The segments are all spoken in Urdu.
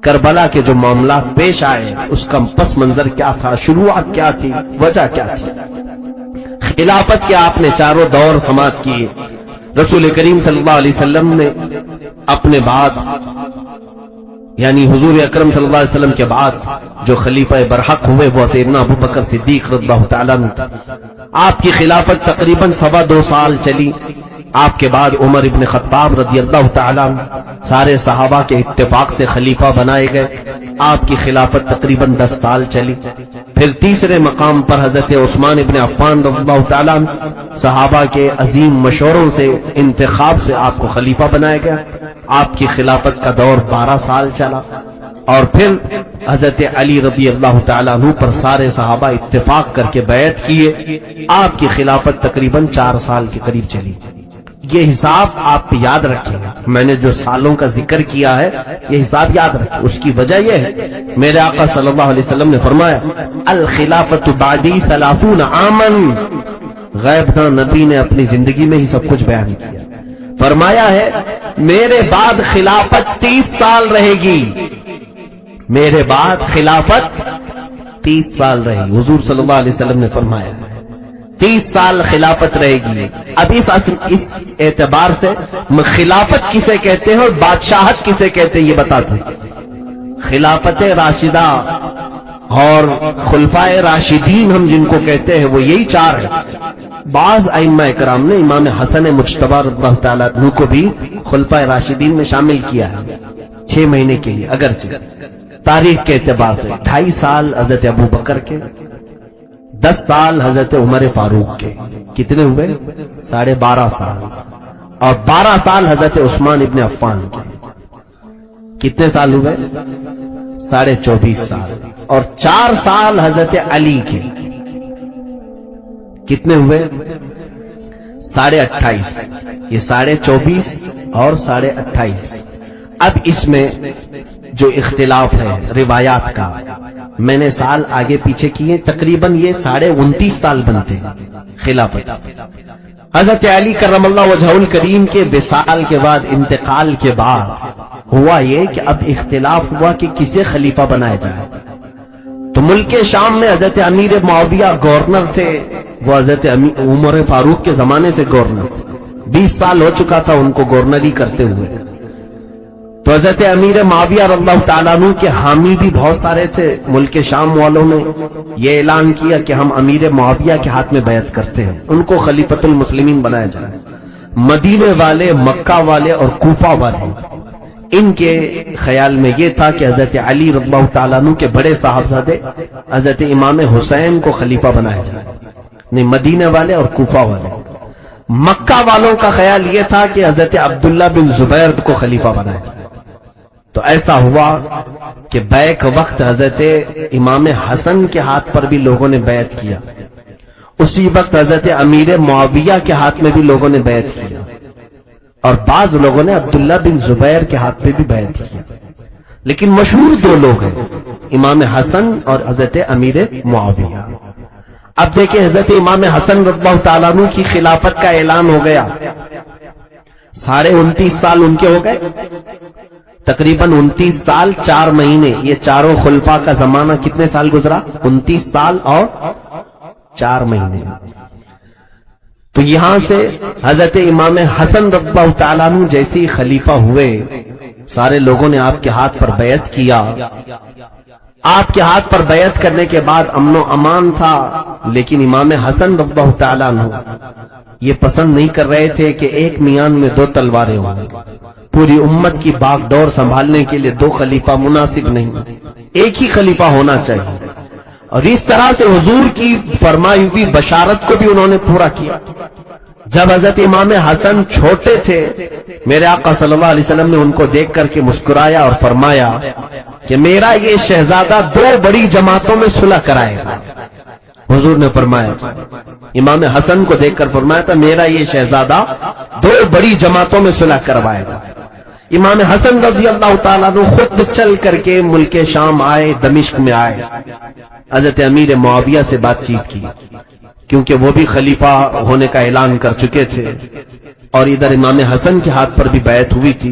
کربلا کے جو معاملات پیش آئے اس کا پس منظر کیا تھا، شروعات کیا تھی، وجہ کیا تھی۔ خلافت کے آپ نے چاروں دور سماعت کیے۔ رسول کریم صلی اللہ علیہ وسلم نے اپنے بعد یعنی حضور اکرم صلی اللہ علیہ وسلم کے بعد جو خلیفہ برحق ہوئے وہ سیدنا ابو بکر صدیق رضی اللہ تعالیٰ عنہ۔ آپ کی خلافت تقریباً 2.25 سال چلی۔ آپ کے بعد عمر ابن خطاب رضی اللہ تعالیٰ عنہ سارے صحابہ کے اتفاق سے خلیفہ بنائے گئے۔ آپ کی خلافت تقریباً 10 سال چلی۔ پھر تیسرے مقام پر حضرت عثمان ابن عفان رضی اللہ تعالیٰ عنہ صحابہ کے عظیم مشوروں سے انتخاب سے آپ کو خلیفہ بنایا گیا۔ آپ کی خلافت کا دور 12 سال چلا، اور پھر حضرت علی رضی اللہ تعالیٰ عنہ پر سارے صحابہ اتفاق کر کے بیعت کیے۔ آپ کی خلافت تقریباً 4 سال کے قریب چلی۔ یہ حساب آپ یاد رکھیں، میں نے جو سالوں کا ذکر کیا ہے یہ حساب یاد رکھیں۔ اس کی وجہ یہ ہے، میرے آقا صلی اللہ علیہ وسلم نے فرمایا الخلافت بعدی 30 عاما۔ غیب داں نبی نے اپنی زندگی میں ہی سب کچھ بیان کیا۔ فرمایا ہے میرے بعد خلافت 30 سال رہے گی، میرے بعد خلافت 30 سال رہے گی۔ حضور صلی اللہ علیہ وسلم نے فرمایا 30 سال خلافت رہے گی۔ اب اس اعتبار سے خلافت کسے کہتے ہیں اور بادشاہت کسے کہتے ہیں یہ بتا دوں۔ خلافت راشدہ اور خلفائے راشدین ہم جن کو کہتے ہیں وہ یہی 4 ہیں۔ بعض ائمہ کرام نے امام حسن مجتبی رضی اللہ تعالیٰ عنہ کو بھی خلفائے راشدین میں شامل کیا ہے 6 مہینے کے لیے، اگرچہ تاریخ کے اعتبار سے 2.5 سال حضرت ابو بکر کے، 10 سال حضرت عمر فاروق کے، کتنے ہوئے 12.5 سال، اور 12 سال حضرت عثمان ابن عفان کے، کتنے سال ہوئے 24.5 سال، اور 4 سال حضرت علی کے، کتنے ہوئے 28.5۔ یہ 24.5 اور 28.5۔ اب اس میں جو اختلاف ہے روایات کا، میں نے سال آگے پیچھے کیے، تقریباً یہ 29.5 سال بنتے ہیں خلافت۔ حضرت علی کرم اللہ وجہہ الکریم کے وصال کے بعد، انتقال کے بعد ہوا یہ کہ اب اختلاف ہوا کہ کسے خلیفہ بنایا جائے۔ تو ملک شام میں حضرت امیر معاویہ گورنر تھے، وہ حضرت عمر فاروق کے زمانے سے گورنر، 20 سال ہو چکا تھا ان کو گورنری کرتے ہوئے۔ تو حضرت امیر معاویہ رضی اللہ تعالیٰ عنہ کے حامی بھی بہت سارے تھے۔ ملک شام والوں نے یہ اعلان کیا کہ ہم امیر معاویہ کے ہاتھ میں بیعت کرتے ہیں، ان کو خلیفۃ المسلمین بنایا جائے۔ مدینے والے، مکہ والے اور کوفہ والے، ان کے خیال میں یہ تھا کہ حضرت علی رضی اللہ تعالیٰ عنہ کے بڑے صاحبزادے حضرت امام حسین کو خلیفہ بنایا جائے، نہیں مدینے والے اور کوفہ والے۔ مکہ والوں کا خیال یہ تھا کہ حضرت عبداللہ بن زبیر کو خلیفہ بنایا جائے۔ تو ایسا ہوا کہ بیک وقت حضرت امام حسن کے ہاتھ پر بھی لوگوں نے بیعت کیا، اسی وقت حضرت امیر معاویہ کے ہاتھ میں بھی لوگوں نے بیعت کیا، اور بعض لوگوں نے عبداللہ بن زبیر کے ہاتھ پہ بھی بیعت کیا، لیکن مشہور 2 لوگ ہیں، امام حسن اور حضرت امیر معاویہ۔ اب دیکھیں حضرت امام حسن رضی اللہ تعالیٰ عنہ کی خلافت کا اعلان ہو گیا، 29.5 سال ان کے ہو گئے، تقریباً 29 سال 4 مہینے۔ یہ چاروں خلفاء کا زمانہ کتنے سال گزرا؟ 29 سال اور 4 مہینے۔ تو یہاں سے حضرت امام حسن رضی اللہ تعالیٰ عنہ جیسی خلیفہ ہوئے، سارے لوگوں نے آپ کے ہاتھ پر بیعت کیا۔ آپ کے ہاتھ پر بیعت کرنے کے بعد امن و امان تھا، لیکن امام حسن رضی اللہ تعالیٰ عنہ یہ پسند نہیں کر رہے تھے کہ ایک میان میں 2 تلواریں ہوں۔ پوری امت کی باغ ڈور سنبھالنے کے لیے 2 خلیفہ مناسب نہیں، ایک ہی خلیفہ ہونا چاہیے۔ اور اس طرح سے حضور کی فرمائی ہوئی بشارت کو بھی انہوں نے پورا کیا۔ جب حضرت امام حسن چھوٹے تھے، میرے آقا صلی اللہ علیہ وسلم نے ان کو دیکھ کر کے مسکرایا اور فرمایا کہ میرا یہ شہزادہ 2 بڑی جماعتوں میں صلح کرائے گا۔ حضور نے فرمایا، امام حسن کو دیکھ کر فرمایا تھا میرا یہ شہزادہ 2 بڑی جماعتوں میں صلح کروائے گا۔ امام حسن رضی اللہ تعالیٰ عنہ خود چل کر کے ملک شام آئے، دمشق میں آئے، حضرت امیر معاویہ سے بات چیت کی، کیونکہ وہ بھی خلیفہ ہونے کا اعلان کر چکے تھے، اور ادھر امام حسن کے ہاتھ پر بھی بیعت ہوئی تھی۔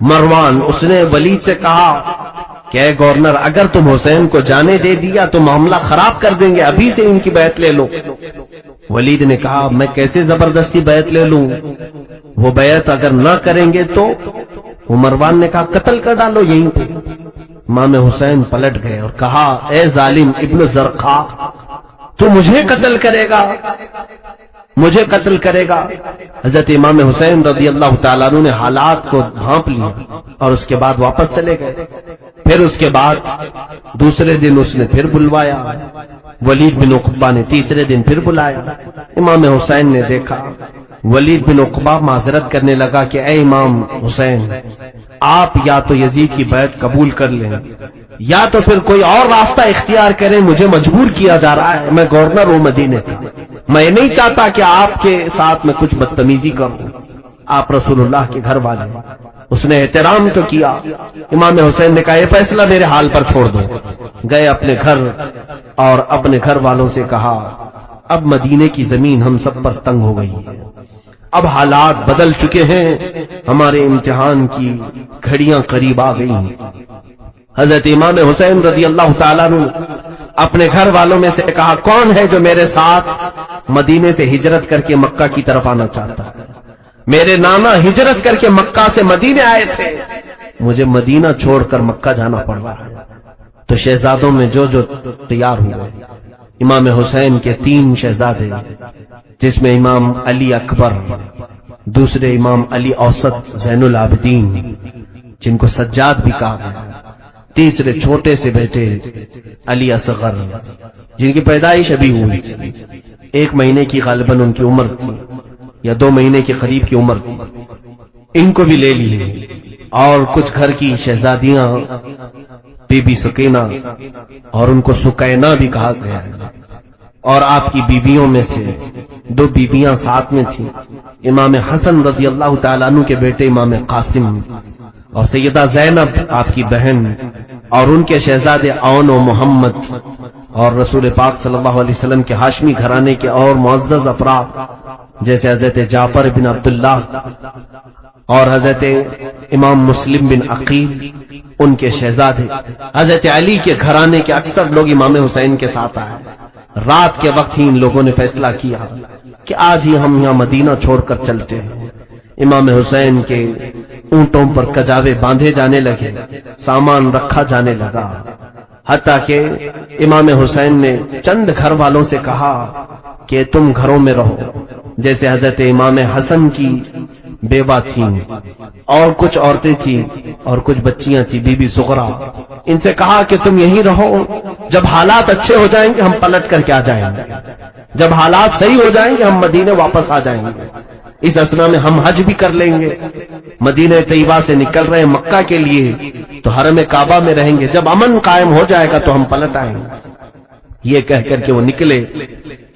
مروان اس نے ولید سے کہا کہ اے گورنر، اگر تم حسین کو جانے دے دیا تو معاملہ خراب کر دیں گے، ابھی سے ان کی بیعت لے لو۔ ولید نے کہا میں کیسے زبردستی بیعت لے لوں، وہ بیعت اگر نہ کریں گے تو؟ وہ مروان نے کہا قتل کر ڈالو یہیں پہ۔ امام حسین پلٹ گئے اور کہا اے ظالم ابن زرقا، تو مجھے قتل کرے گا، مجھے قتل کرے گا؟ حضرت امام حسین رضی اللہ تعالیٰ عنہ نے حالات کو بھانپ لیا اور اس کے بعد واپس چلے گئے۔ پھر اس کے بعد دوسرے دن اس نے پھر بلوایا، ولید بن عقبہ نے تیسرے دن پھر بلایا۔ امام حسین نے دیکھا، ولید بن عقبہ معذرت کرنے لگا کہ اے امام حسین، آپ یا تو یزید کی بیعت قبول کر لیں یا تو پھر کوئی اور راستہ اختیار کریں، مجھے مجبور کیا جا رہا ہے، میں گورنر ہوں مدینے کا، میں نہیں چاہتا کہ آپ کے ساتھ میں کچھ بدتمیزی کروں، آپ رسول اللہ کے گھر والے ہیں۔ اس نے احترام تو کیا۔ امام حسین نے کہا یہ فیصلہ میرے حال پر چھوڑ دو۔ گئے اپنے گھر اور اپنے گھر والوں سے کہا اب مدینے کی زمین ہم سب پر تنگ ہو گئی ہے، اب حالات بدل چکے ہیں، ہمارے امتحان کی گھڑیاں قریب آ گئی ہیں۔ حضرت امام حسین رضی اللہ تعالیٰ عنہ اپنے گھر والوں میں سے کہا کون ہے جو میرے ساتھ مدینے سے ہجرت کر کے مکہ کی طرف آنا چاہتا ہے؟ میرے نانا ہجرت کر کے مکہ سے مدینے آئے تھے، مجھے مدینہ چھوڑ کر مکہ جانا پڑ رہا ہے۔ تو شہزادوں میں جو تیار ہوئے، امام حسین کے 3 شہزادے، جس میں امام علی اکبر، دوسرے امام علی اوسط زین العابدین جن کو سجاد بھی کہا گیا، تیسرے چھوٹے سے بیٹے علی اصغر جن کی پیدائش ابھی ہوئی تھی، 1 مہینے کی غالباً ان کی عمر تھی یا 2 مہینے کے قریب کی عمر تھی، ان کو بھی لے لیے، اور کچھ گھر کی شہزادیاں بی بی سکینہ، اور ان کو سکینہ بھی کہا گیا ہے، اور آپ کی بیویوں میں سے 2 بیویاں ساتھ میں تھیں، امام حسن رضی اللہ تعالیٰ عنہ کے بیٹے امام قاسم، اور سیدہ زینب آپ کی بہن، اور ان کے شہزادے اون و محمد، اور رسول پاک صلی اللہ علیہ وسلم کے ہاشمی گھرانے کے اور معزز افراد جیسے حضرت جعفر بن عبداللہ اور حضرت امام مسلم بن عقیل، ان کے شہزادے، حضرت علی کے گھرانے کے اکثر لوگ امام حسین کے ساتھ آئے۔ رات کے وقت ہی ان لوگوں نے فیصلہ کیا کہ آج ہی ہم یہاں مدینہ چھوڑ کر چلتے ہیں۔ امام حسین کے اونٹوں پر کجاوے باندھے جانے لگے، سامان رکھا جانے لگا، حتیٰ کہ امام حسین نے چند گھر والوں سے کہا کہ تم گھروں میں رہو، جیسے حضرت امام حسن کی بیوہ تھیں اور کچھ عورتیں تھیں اور کچھ بچیاں تھیں، بی بی سغرا، ان سے کہا کہ تم یہیں رہو، جب حالات اچھے ہو جائیں گے ہم پلٹ کر کے آ جائیں گے، جب حالات صحیح ہو جائیں گے ہم مدینے واپس آ جائیں گے، اس اسنا میں ہم حج بھی کر لیں گے، مدینہ طیبہ سے نکل رہے ہیں مکہ کے لیے تو حرم کعبہ میں رہیں گے، جب امن قائم ہو جائے گا تو ہم پلٹ آئیں گے۔ یہ کہہ کر کے وہ نکلے،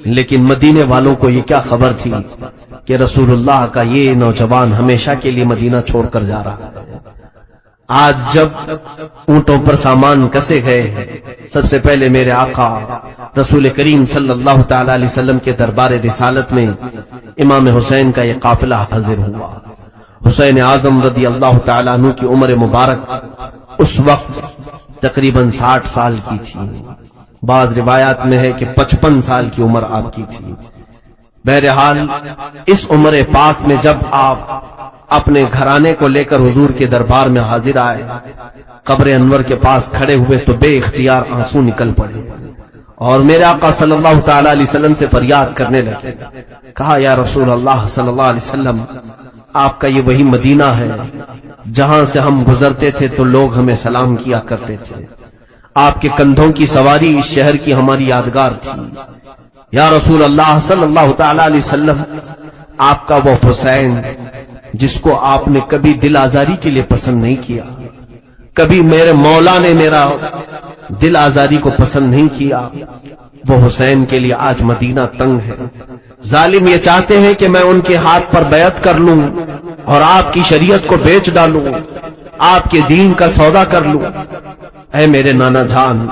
لیکن مدینے والوں کو یہ کیا خبر تھی کہ رسول اللہ کا یہ نوجوان ہمیشہ کے لیے مدینہ چھوڑ کر جا رہا ہے۔ آج جب اونٹوں پر سامان کسے گئے، سب سے پہلے میرے آقا رسول کریم صلی اللہ تعالی علیہ وسلم کے دربار رسالت میں امام حسین کا یہ قافلہ حاضر ہوا۔ حسین اعظم رضی اللہ تعالیٰ عنہ کی عمر مبارک اس وقت تقریباً 60 سال کی تھی، بعض روایات میں ہے کہ 55 سال کی عمر آپ کی تھی۔ بہرحال اس عمر پاک میں جب آپ اپنے گھرانے کو لے کر حضور کے دربار میں حاضر آئے، قبر انور کے پاس کھڑے ہوئے تو بے اختیار آنسو نکل پڑے اور میرے آقا صلی اللہ تعالی علیہ وسلم سے فریاد کرنے لگے، کہا یا رسول اللہ صلی اللہ علیہ وسلم، آپ کا یہ وہی مدینہ ہے جہاں سے ہم گزرتے تھے تو لوگ ہمیں سلام کیا کرتے تھے، آپ کے کندھوں کی سواری اس شہر کی ہماری یادگار تھی، یا رسول اللہ صلی اللہ تعالی علیہ وسلم، آپ کا وہ حسین جس کو آپ نے کبھی دل آزاری کے لیے پسند نہیں کیا، کبھی میرے مولا نے میرا دل آزاری کو پسند نہیں کیا، وہ حسین کے لیے آج مدینہ تنگ ہے، ظالم یہ چاہتے ہیں کہ میں ان کے ہاتھ پر بیعت کر لوں اور آپ کی شریعت کو بیچ ڈالوں، آپ کے دین کا سودا کر لوں۔ اے میرے نانا جان،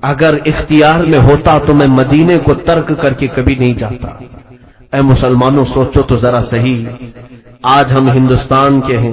اگر اختیار میں ہوتا تو میں مدینے کو ترک کر کے کبھی نہیں جاتا۔ اے مسلمانوں، سوچو تو ذرا صحیح، آج ہم ہندوستان کے ہیں،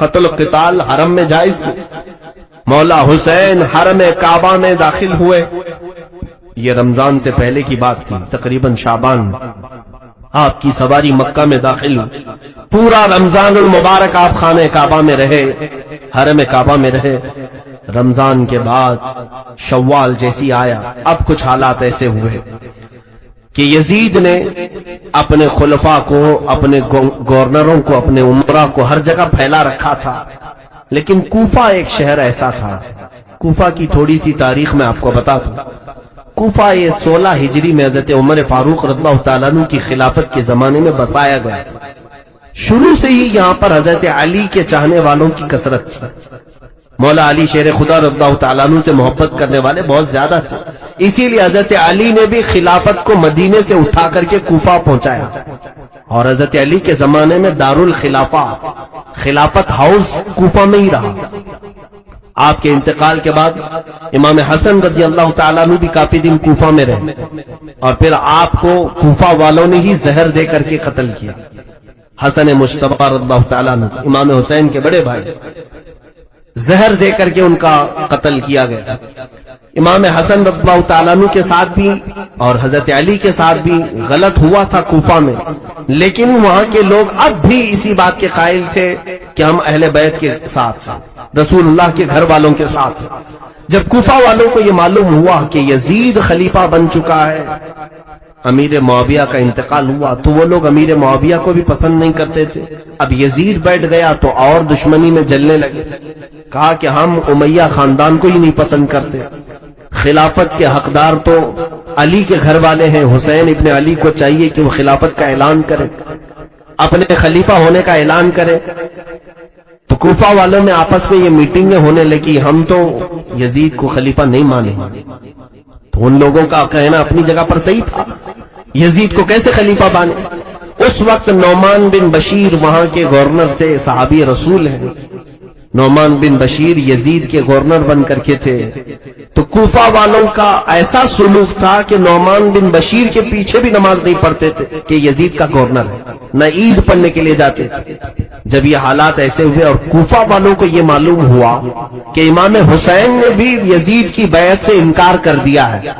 قتل و قتال حرم میں جائز نہیں۔ مولا حسین حرم کعبہ میں داخل ہوئے، یہ رمضان سے پہلے کی بات تھی، تقریباً شعبان، آپ کی سواری مکہ میں داخل ہوئی، پورا رمضان المبارک آپ خانہ کعبہ میں رہے، حرم کعبہ میں رہے۔ رمضان کے بعد شوال جیسی آیا، اب کچھ حالات ایسے ہوئے کہ یزید نے اپنے خلفاء کو، اپنے گورنروں کو، اپنے امراء کو ہر جگہ پھیلا رکھا تھا، لیکن کوفہ ایک شہر ایسا تھا۔ کوفہ کی تھوڑی سی تاریخ میں آپ کو بتا دوں، کوفہ یہ 16 ہجری میں حضرت عمر فاروق رضی اللہ تعالیٰ عنہ کی خلافت کے زمانے میں بسایا گیا۔ شروع سے ہی یہاں پر حضرت علی کے چاہنے والوں کی کثرت تھی، مولا علی شیر خدا رضی اللہ تعالیٰ عنہ سے محبت کرنے والے بہت زیادہ تھے، اسی لیے حضرت علی نے بھی خلافت کو مدینے سے اٹھا کر کے کوفہ پہنچایا، اور حضرت علی کے زمانے میں دارالخلافہ، خلافت ہاؤس کوفہ میں ہی رہا۔ آپ کے انتقال کے بعد امام حسن رضی اللہ تعالیٰ عنہ بھی کافی دن کوفہ میں رہے، اور پھر آپ کو کوفہ والوں نے ہی زہر دے کر کے قتل کیا۔ حسن مجتبی رضی اللہ تعالیٰ عنہ امام حسین کے بڑے بھائی، زہر دے کر کے ان کا قتل کیا گیا۔ امام حسن رضی اللہ تعالیٰ عنہ کے ساتھ بھی اور حضرت علی کے ساتھ بھی غلط ہوا تھا کوفہ میں، لیکن وہاں کے لوگ اب بھی اسی بات کے قائل تھے کہ ہم اہل بیت کے ساتھ ہیں، رسول اللہ کے گھر والوں کے ساتھ ہیں۔ جب کوفہ والوں کو یہ معلوم ہوا کہ یزید خلیفہ بن چکا ہے، امیر معاویہ کا انتقال ہوا، تو وہ لوگ امیر معاویہ کو بھی پسند نہیں کرتے تھے۔ اب یزید بیٹھ گیا تو اور دشمنی میں جلنے لگے، کہا کہ ہم امیہ خاندان کو ہی نہیں پسند کرتے، خلافت کے حقدار تو علی کے گھر والے ہیں، حسین ابن علی کو چاہیے کہ وہ خلافت کا اعلان کرے، اپنے خلیفہ ہونے کا اعلان کرے۔ تو کوفہ والوں میں آپس میں یہ میٹنگیں ہونے لگی، ہم تو یزید کو خلیفہ نہیں مانیں۔ تو ان لوگوں کا کہنا اپنی جگہ پر صحیح تھا، یزید کو کیسے خلیفہ بانے۔ اس وقت نعمان بن بشیر وہاں کے گورنر تھے، صحابی رسول ہیں، نعمان بن بشیر یزید کے گورنر بن کر کے تھے۔ تو کوفہ والوں کا ایسا سلوک تھا کہ نعمان بن بشیر کے پیچھے بھی نماز نہیں پڑھتے تھے کہ یزید کا گورنر ہے، نہ عید پڑھنے کے لیے جاتے تھے۔ جب یہ حالات ایسے ہوئے اور کوفہ والوں کو یہ معلوم ہوا کہ امام حسین نے بھی یزید کی بیعت سے انکار کر دیا ہے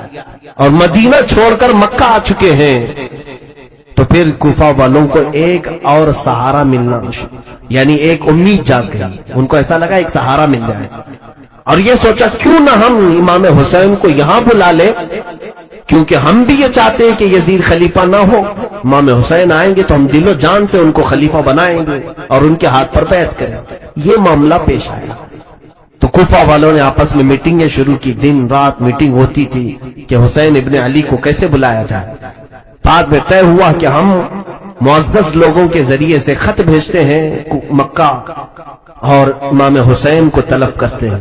اور مدینہ چھوڑ کر مکہ آ چکے ہیں، تو پھر کوفہ والوں کو ایک اور سہارا ملنا، یعنی ایک امید جاگ گئی، ان کو ایسا لگا ایک سہارا مل جائے، اور یہ سوچا کیوں نہ ہم امام حسین کو یہاں بلا لیں، کیونکہ ہم بھی یہ چاہتے ہیں کہ یزید خلیفہ نہ ہو، امام حسین آئیں گے تو ہم دل و جان سے ان کو خلیفہ بنائیں گے اور ان کے ہاتھ پر بیعت کریں۔ یہ معاملہ پیش آیا تو کوفہ والوں نے آپس میں میٹنگیں شروع کی، دن رات میٹنگ ہوتی تھی کہ حسین ابن علی کو کیسے بلایا جائے۔ بعد میں طے ہوا کہ ہم معزز لوگوں کے ذریعے سے خط بھیجتے ہیں مکہ اور امام حسین کو طلب کرتے ہیں۔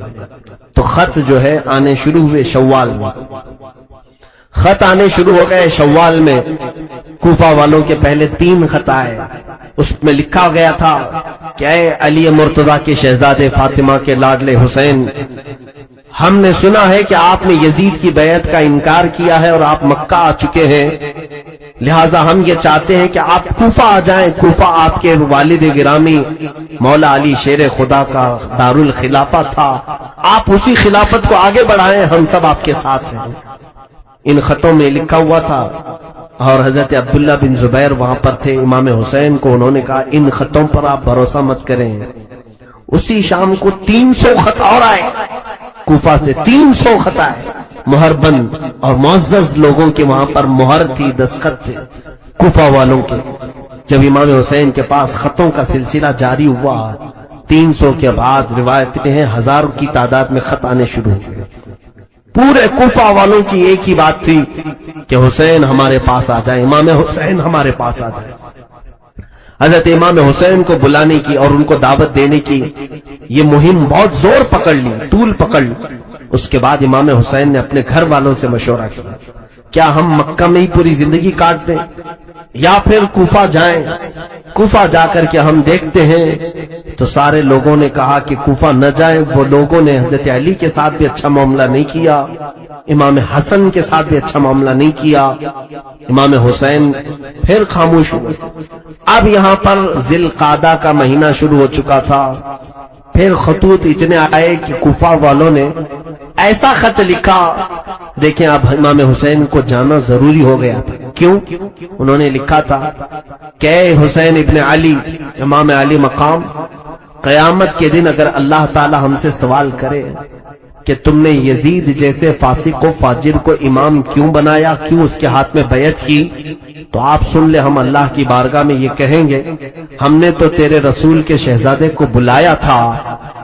تو خط جو ہے آنے شروع ہوئے، شوال میں خط آنے شروع ہو گئے۔ شوال میں کوفہ والوں کے پہلے 3 خط آئے، اس میں لکھا گیا تھا کہ اے علی مرتضیٰ کے شہزادے فاطمہ کے لاڈلے حسین، ہم نے سنا ہے کہ آپ نے یزید کی بیعت کا انکار کیا ہے اور آپ مکہ آ چکے ہیں، لہٰذا ہم یہ چاہتے ہیں کہ آپ کوفہ آ جائیں۔ کوفہ آپ کے والد گرامی مولا علی شیر خدا کا دارالخلافہ تھا، آپ اسی خلافت کو آگے بڑھائیں، ہم سب آپ کے ساتھ ہیں۔ ان خطوں میں لکھا ہوا تھا، اور حضرت عبداللہ بن زبیر وہاں پر تھے، امام حسین کو انہوں نے کہا ان خطوں پر آپ بھروسہ مت کریں۔ اسی شام کو 300 خط اور آئے، کوفہ سے 300 خط آئے، مہر بند اور معزز لوگوں کے وہاں پر مہر تھی، دستخط تھے کوفہ والوں کے۔ جب امام حسین کے پاس خطوں کا سلسلہ جاری ہوا، 300 کے بعد روایتیں ہیں 1000 کی تعداد میں خط آنے شروع ہوئے۔ پورے کوفہ والوں کی ایک ہی بات تھی کہ حسین ہمارے پاس آ جائے، امام حسین ہمارے پاس آ جائے۔ حضرت امام حسین کو بلانے کی اور ان کو دعوت دینے کی یہ مہم بہت زور پکڑ لی، طول پکڑ لی۔ اس کے بعد امام حسین نے اپنے گھر والوں سے مشورہ کیا، کیا ہم مکہ میں ہی پوری زندگی کاٹ دیں یا پھر کوفہ جائیں؟ کوفہ جا کر کے ہم دیکھتے ہیں۔ تو سارے لوگوں نے کہا کہ کوفہ نہ جائیں۔ وہ لوگوں نے حضرت علی کے ساتھ بھی اچھا معاملہ نہیں کیا، امام حسن کے ساتھ بھی اچھا معاملہ نہیں کیا۔ امام حسین پھر خاموش ہوئے۔ اب یہاں پر ذی القعدہ کا مہینہ شروع ہو چکا تھا، پھر خطوط اتنے آئے کہ کوفہ والوں نے ایسا خط لکھا، دیکھیں اب امام حسین کو جانا ضروری ہو گیا تھا۔ کیوں؟ انہوں نے لکھا تھا کہ حسین ابن علی، امام علی مقام، قیامت کے دن اگر اللہ تعالی ہم سے سوال کرے کہ تم نے یزید جیسے فاسق و فاجر کو امام کیوں بنایا، کیوں اس کے ہاتھ میں بیعت کی، تو آپ سن لے، ہم اللہ کی بارگاہ میں یہ کہیں گے ہم نے تو تیرے رسول کے شہزادے کو بلایا تھا،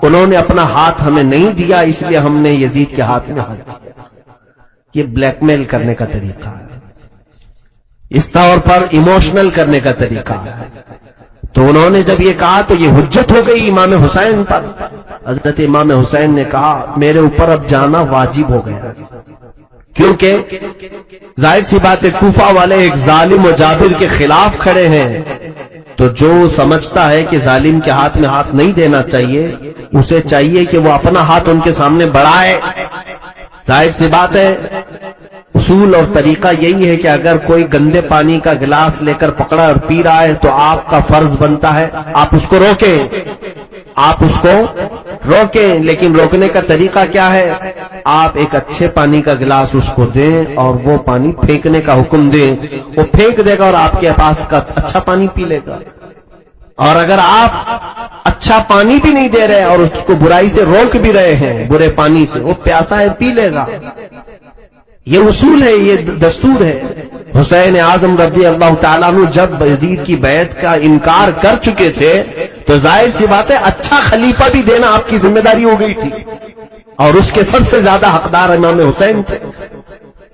انہوں نے اپنا ہاتھ ہمیں نہیں دیا، اس لیے ہم نے یزید کے ہاتھ میں ہاتھ دیا۔ یہ بلیک میل کرنے کا طریقہ ہے، اس طور پر ایموشنل کرنے کا طریقہ ہے۔ تو انہوں نے جب یہ کہا تو یہ حجت ہو گئی امام حسین پر۔ حضرت امام حسین نے کہا میرے اوپر اب جانا واجب ہو گیا، کیونکہ ظاہر سی بات ہے کوفہ والے ایک ظالم و جابر کے خلاف کھڑے ہیں، تو جو سمجھتا ہے کہ ظالم کے ہاتھ میں ہاتھ نہیں دینا چاہیے، اسے چاہیے کہ وہ اپنا ہاتھ ان کے سامنے بڑھائے۔ ظاہر سی بات ہے اصول اور طریقہ یہی ہے کہ اگر کوئی گندے پانی کا گلاس لے کر پکڑا اور پی رہا ہے تو آپ کا فرض بنتا ہے آپ اس کو روکیں، آپ اس کو روکیں، لیکن روکنے کا طریقہ کیا ہے؟ آپ ایک اچھے پانی کا گلاس اس کو دیں اور وہ پانی پھینکنے کا حکم دیں، وہ پھینک دے گا اور آپ کے پاس کا اچھا پانی پی لے گا۔ اور اگر آپ اچھا پانی بھی نہیں دے رہے اور اس کو برائی سے روک بھی رہے ہیں، برے پانی سے، وہ پیاسا ہے پی لے گا۔ یہ اصول ہے، یہ دستور ہے۔ حسین اعظم رضی اللہ تعالیٰ عنہ جب یزید کی بیعت کا انکار کر چکے تھے تو ظاہر سی بات ہے اچھا خلیفہ بھی دینا آپ کی ذمہ داری ہو گئی تھی، اور اس کے سب سے زیادہ حقدار امام حسین تھے۔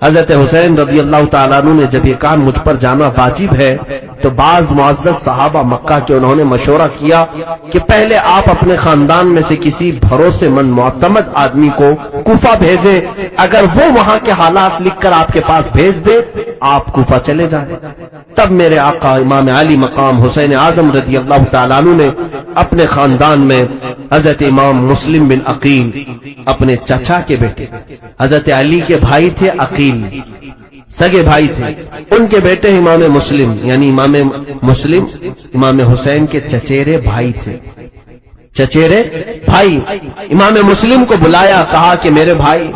حضرت حسین رضی اللہ تعالیٰ عنہ نے جب یہ کہا مجھ پر جانا واجب ہے تو بعض معزز صحابہ مکہ کے انہوں نے مشورہ کیا کہ پہلے آپ اپنے خاندان میں سے کسی بھروسے مند معتمد آدمی کو کوفہ بھیجیں، اگر وہ وہاں کے حالات لکھ کر آپ کے پاس بھیج دے آپ کوفہ چلے جائیں۔ تب میرے آقا امام علی مقام حسین اعظم رضی اللہ تعالیٰ عنہ نے اپنے خاندان میں حضرت امام مسلم بن عقیل، اپنے چچا کے بیٹے، حضرت علی کے بھائی تھے عقیل، سگے بھائی تھے، ان کے بیٹے امام مسلم، یعنی امام مسلم امام حسین کے چچیرے بھائی تھے، چچیرے بھائی۔ امام مسلم کو بلایا، کہا کہ میرے بھائی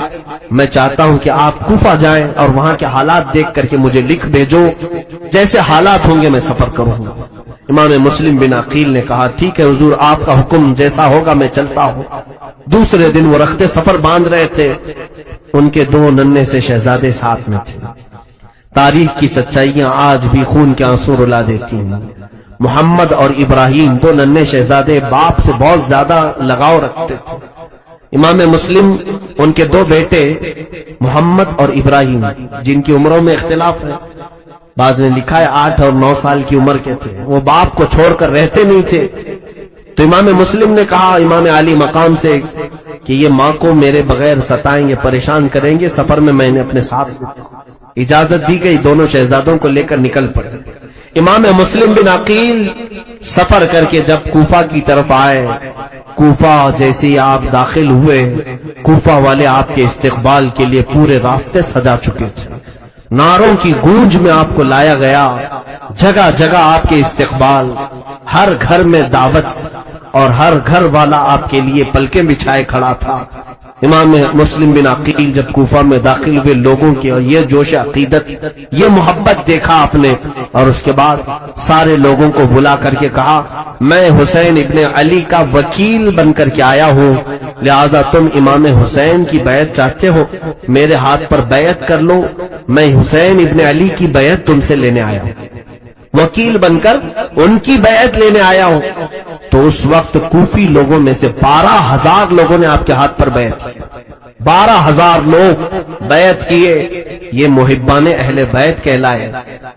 میں چاہتا ہوں کہ آپ کوفہ جائیں اور وہاں کے حالات دیکھ کر کے مجھے لکھ بھیجو، جیسے حالات ہوں گے میں سفر کروں گا۔ امام مسلم بن عقیل نے کہا ٹھیک ہے حضور، آپ کا حکم جیسا ہوگا میں چلتا ہوں۔ دوسرے دن وہ رخت سفر باندھ رہے تھے، ان کے دو ننھے سے شہزادے ساتھ میں تھے۔ تاریخ کی سچائیاں آج بھی خون کے آنسو رلا دیتی ہیں۔ محمد اور ابراہیم دو ننھے شہزادے باپ سے بہت زیادہ لگاؤ رکھتے تھے۔ امام مسلم ان کے دو بیٹے محمد اور ابراہیم، جن کی عمروں میں اختلاف ہے، بعض نے لکھا ہے 8 اور 9 سال کی عمر کے تھے، وہ باپ کو چھوڑ کر رہتے نہیں تھے۔ تو امام مسلم نے کہا امام علی مقام سے کہ یہ ماں کو میرے بغیر ستائیں گے، پریشان کریں گے، سفر میں میں نے اپنے ساتھ اجازت دی گئی، دونوں شہزادوں کو لے کر نکل پڑے۔ امام مسلم بن عقیل سفر کر کے جب کوفہ کی طرف آئے، کوفہ جیسے ہی آپ داخل ہوئے، کوفہ والے آپ کے استقبال کے لیے پورے راستے سجا چکے تھے، نعروں کی گونج میں آپ کو لایا گیا، جگہ جگہ آپ کے استقبال، ہر گھر میں دعوت، اور ہر گھر والا آپ کے لیے پلکیں بچھائے کھڑا تھا۔ امام مسلم بن عقیل جب کوفہ میں داخل ہوئے، لوگوں کی اور یہ جوش عقیدت، یہ محبت دیکھا آپ نے، اور اس کے بعد سارے لوگوں کو بلا کر کے کہا میں حسین ابن علی کا وکیل بن کر کے آیا ہوں، لہذا تم امام حسین کی بیعت چاہتے ہو، میرے ہاتھ پر بیعت کر لو، میں حسین ابن علی کی بیعت تم سے لینے آیا ہوں، وکیل بن کر ان کی بیعت لینے آیا ہوں۔ تو اس وقت کوفی لوگوں میں سے 12,000 لوگوں نے آپ کے ہاتھ پر بیعت کی، 12,000 لوگ بیعت کیے، یہ محبان اہل بیت کہلائے۔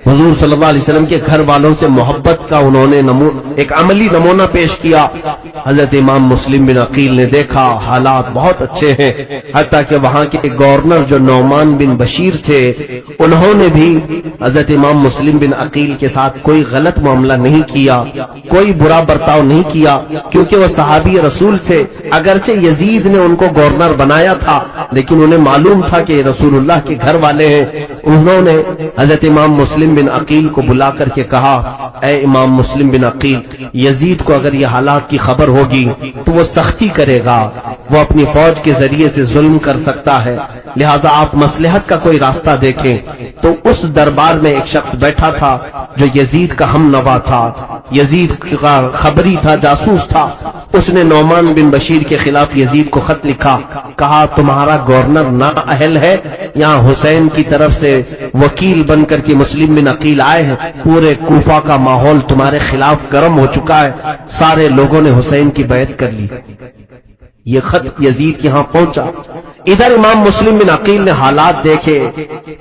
حضور صلی اللہ علیہ وسلم کے گھر والوں سے محبت کا انہوں نے ایک عملی نمونہ پیش کیا۔ حضرت امام مسلم بن عقیل نے دیکھا حالات بہت اچھے ہیں، حتیٰ کہ وہاں کے گورنر جو نعمان بن بشیر تھے، انہوں نے بھی حضرت امام مسلم بن عقیل کے ساتھ کوئی غلط معاملہ نہیں کیا، کوئی برا برتاؤ نہیں کیا، کیونکہ وہ صحابی رسول تھے۔ اگرچہ یزید نے ان کو گورنر بنایا تھا، لیکن انہیں معلوم تھا کہ رسول اللہ کے گھر والے والے ہیں، انہوں نے حضرت امام مسلم بن عقیل کو بلا کر کے کہا، اے امام مسلم بن عقیل، یزید کو اگر یہ حالات کی خبر ہوگی تو وہ سختی کرے گا، وہ اپنی فوج کے ذریعے سے ظلم کر سکتا ہے، لہٰذا آپ مصلحت کا کوئی راستہ دیکھیں۔ تو اس دربار میں ایک شخص بیٹھا تھا جو یزید کا ہم نوا تھا، یزید کا خبری تھا، جاسوس تھا۔ اس نے نعمان بن بشیر کے خلاف یزید کو خط لکھا، کہا تمہارا گورنر نااہل ہے، یہاں حسین کی طرف سے وکیل بن کر کے مسلم بن عقیل آئے ہیں، پورے کوفہ کا ماحول تمہارے خلاف گرم ہو چکا ہے، سارے لوگوں نے حسین کی بیعت کر لی۔ یہ خط یزید یہاں پہنچا۔ ادھر امام مسلم بن عقیل نے حالات دیکھے،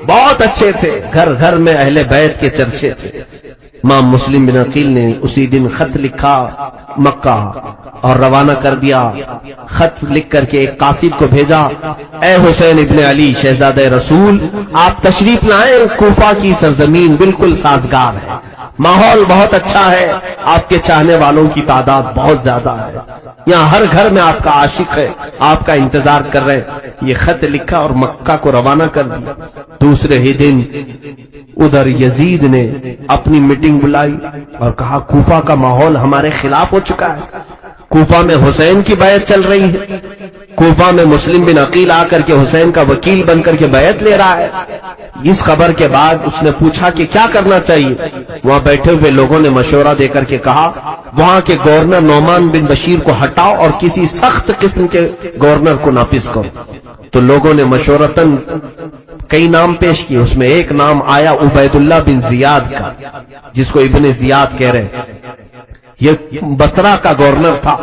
بہت اچھے تھے، گھر گھر میں اہل بیت کے چرچے تھے۔ امام مسلم بن عقیل نے اسی دن خط لکھا مکہ اور روانہ کر دیا۔ خط لکھ کر کے ایک قاصد کو بھیجا، اے حسین ابن علی شہزادہ رسول، آپ تشریف لائیں، کوفہ کی سرزمین بالکل سازگار ہے، ماحول بہت اچھا ہے، آپ کے چاہنے والوں کی تعداد بہت زیادہ ہے، یہاں ہر گھر میں آپ کا عاشق ہے، آپ کا انتظار کر رہے ہیں۔ یہ خط لکھا اور مکہ کو روانہ کر دیا۔ دوسرے ہی دن ادھر یزید نے اپنی میٹنگ بلائی اور کہا کوفہ کا ماحول ہمارے خلاف ہو چکا ہے، کوفہ میں حسین کی بیعت چل رہی ہے، کوفہ میں مسلم بن عقیل آ کر کے حسین کا وکیل بن کر کے بیعت لے رہا ہے۔ اس خبر کے بعد اس نے پوچھا کہ کیا کرنا چاہیے۔ وہاں بیٹھے ہوئے لوگوں نے مشورہ دے کر کے کہا وہاں کے گورنر نعمان بن بشیر کو ہٹاؤ اور کسی سخت قسم کے گورنر کو نافذ کرو۔ تو لوگوں نے مشورتاً کئی نام پیش کیے، اس میں ایک نام آیا عبید اللہ بن زیاد کا، جس کو ابن زیاد کہہ رہے، یہ بصرہ کا گورنر تھا۔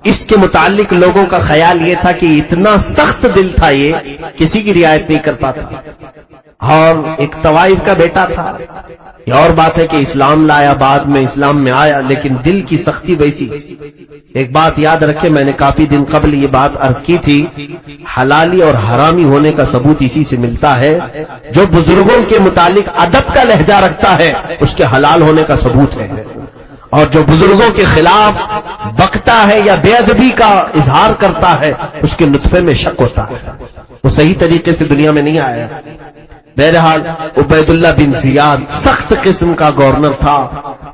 اس کے متعلق لوگوں کا خیال یہ تھا کہ اتنا سخت دل تھا، یہ کسی کی رعایت نہیں کرتا تھا، اور ایک طوائف کا بیٹا تھا۔ یہ اور بات ہے کہ اسلام لایا، بعد میں اسلام میں آیا، لیکن دل کی سختی ویسی۔ ایک بات یاد رکھے، میں نے کافی دن قبل یہ بات عرض کی تھی، حلالی اور حرامی ہونے کا ثبوت اسی سے ملتا ہے، جو بزرگوں کے متعلق ادب کا لہجہ رکھتا ہے اس کے حلال ہونے کا ثبوت ہے، اور جو بزرگوں کے خلاف بکتا ہے یا بے ادبی کا اظہار کرتا ہے اس کے نطفے میں شک ہوتا ہے، وہ صحیح طریقے سے دنیا میں نہیں آیا۔ بہرحال عبید اللہ بن زیاد سخت قسم کا گورنر تھا۔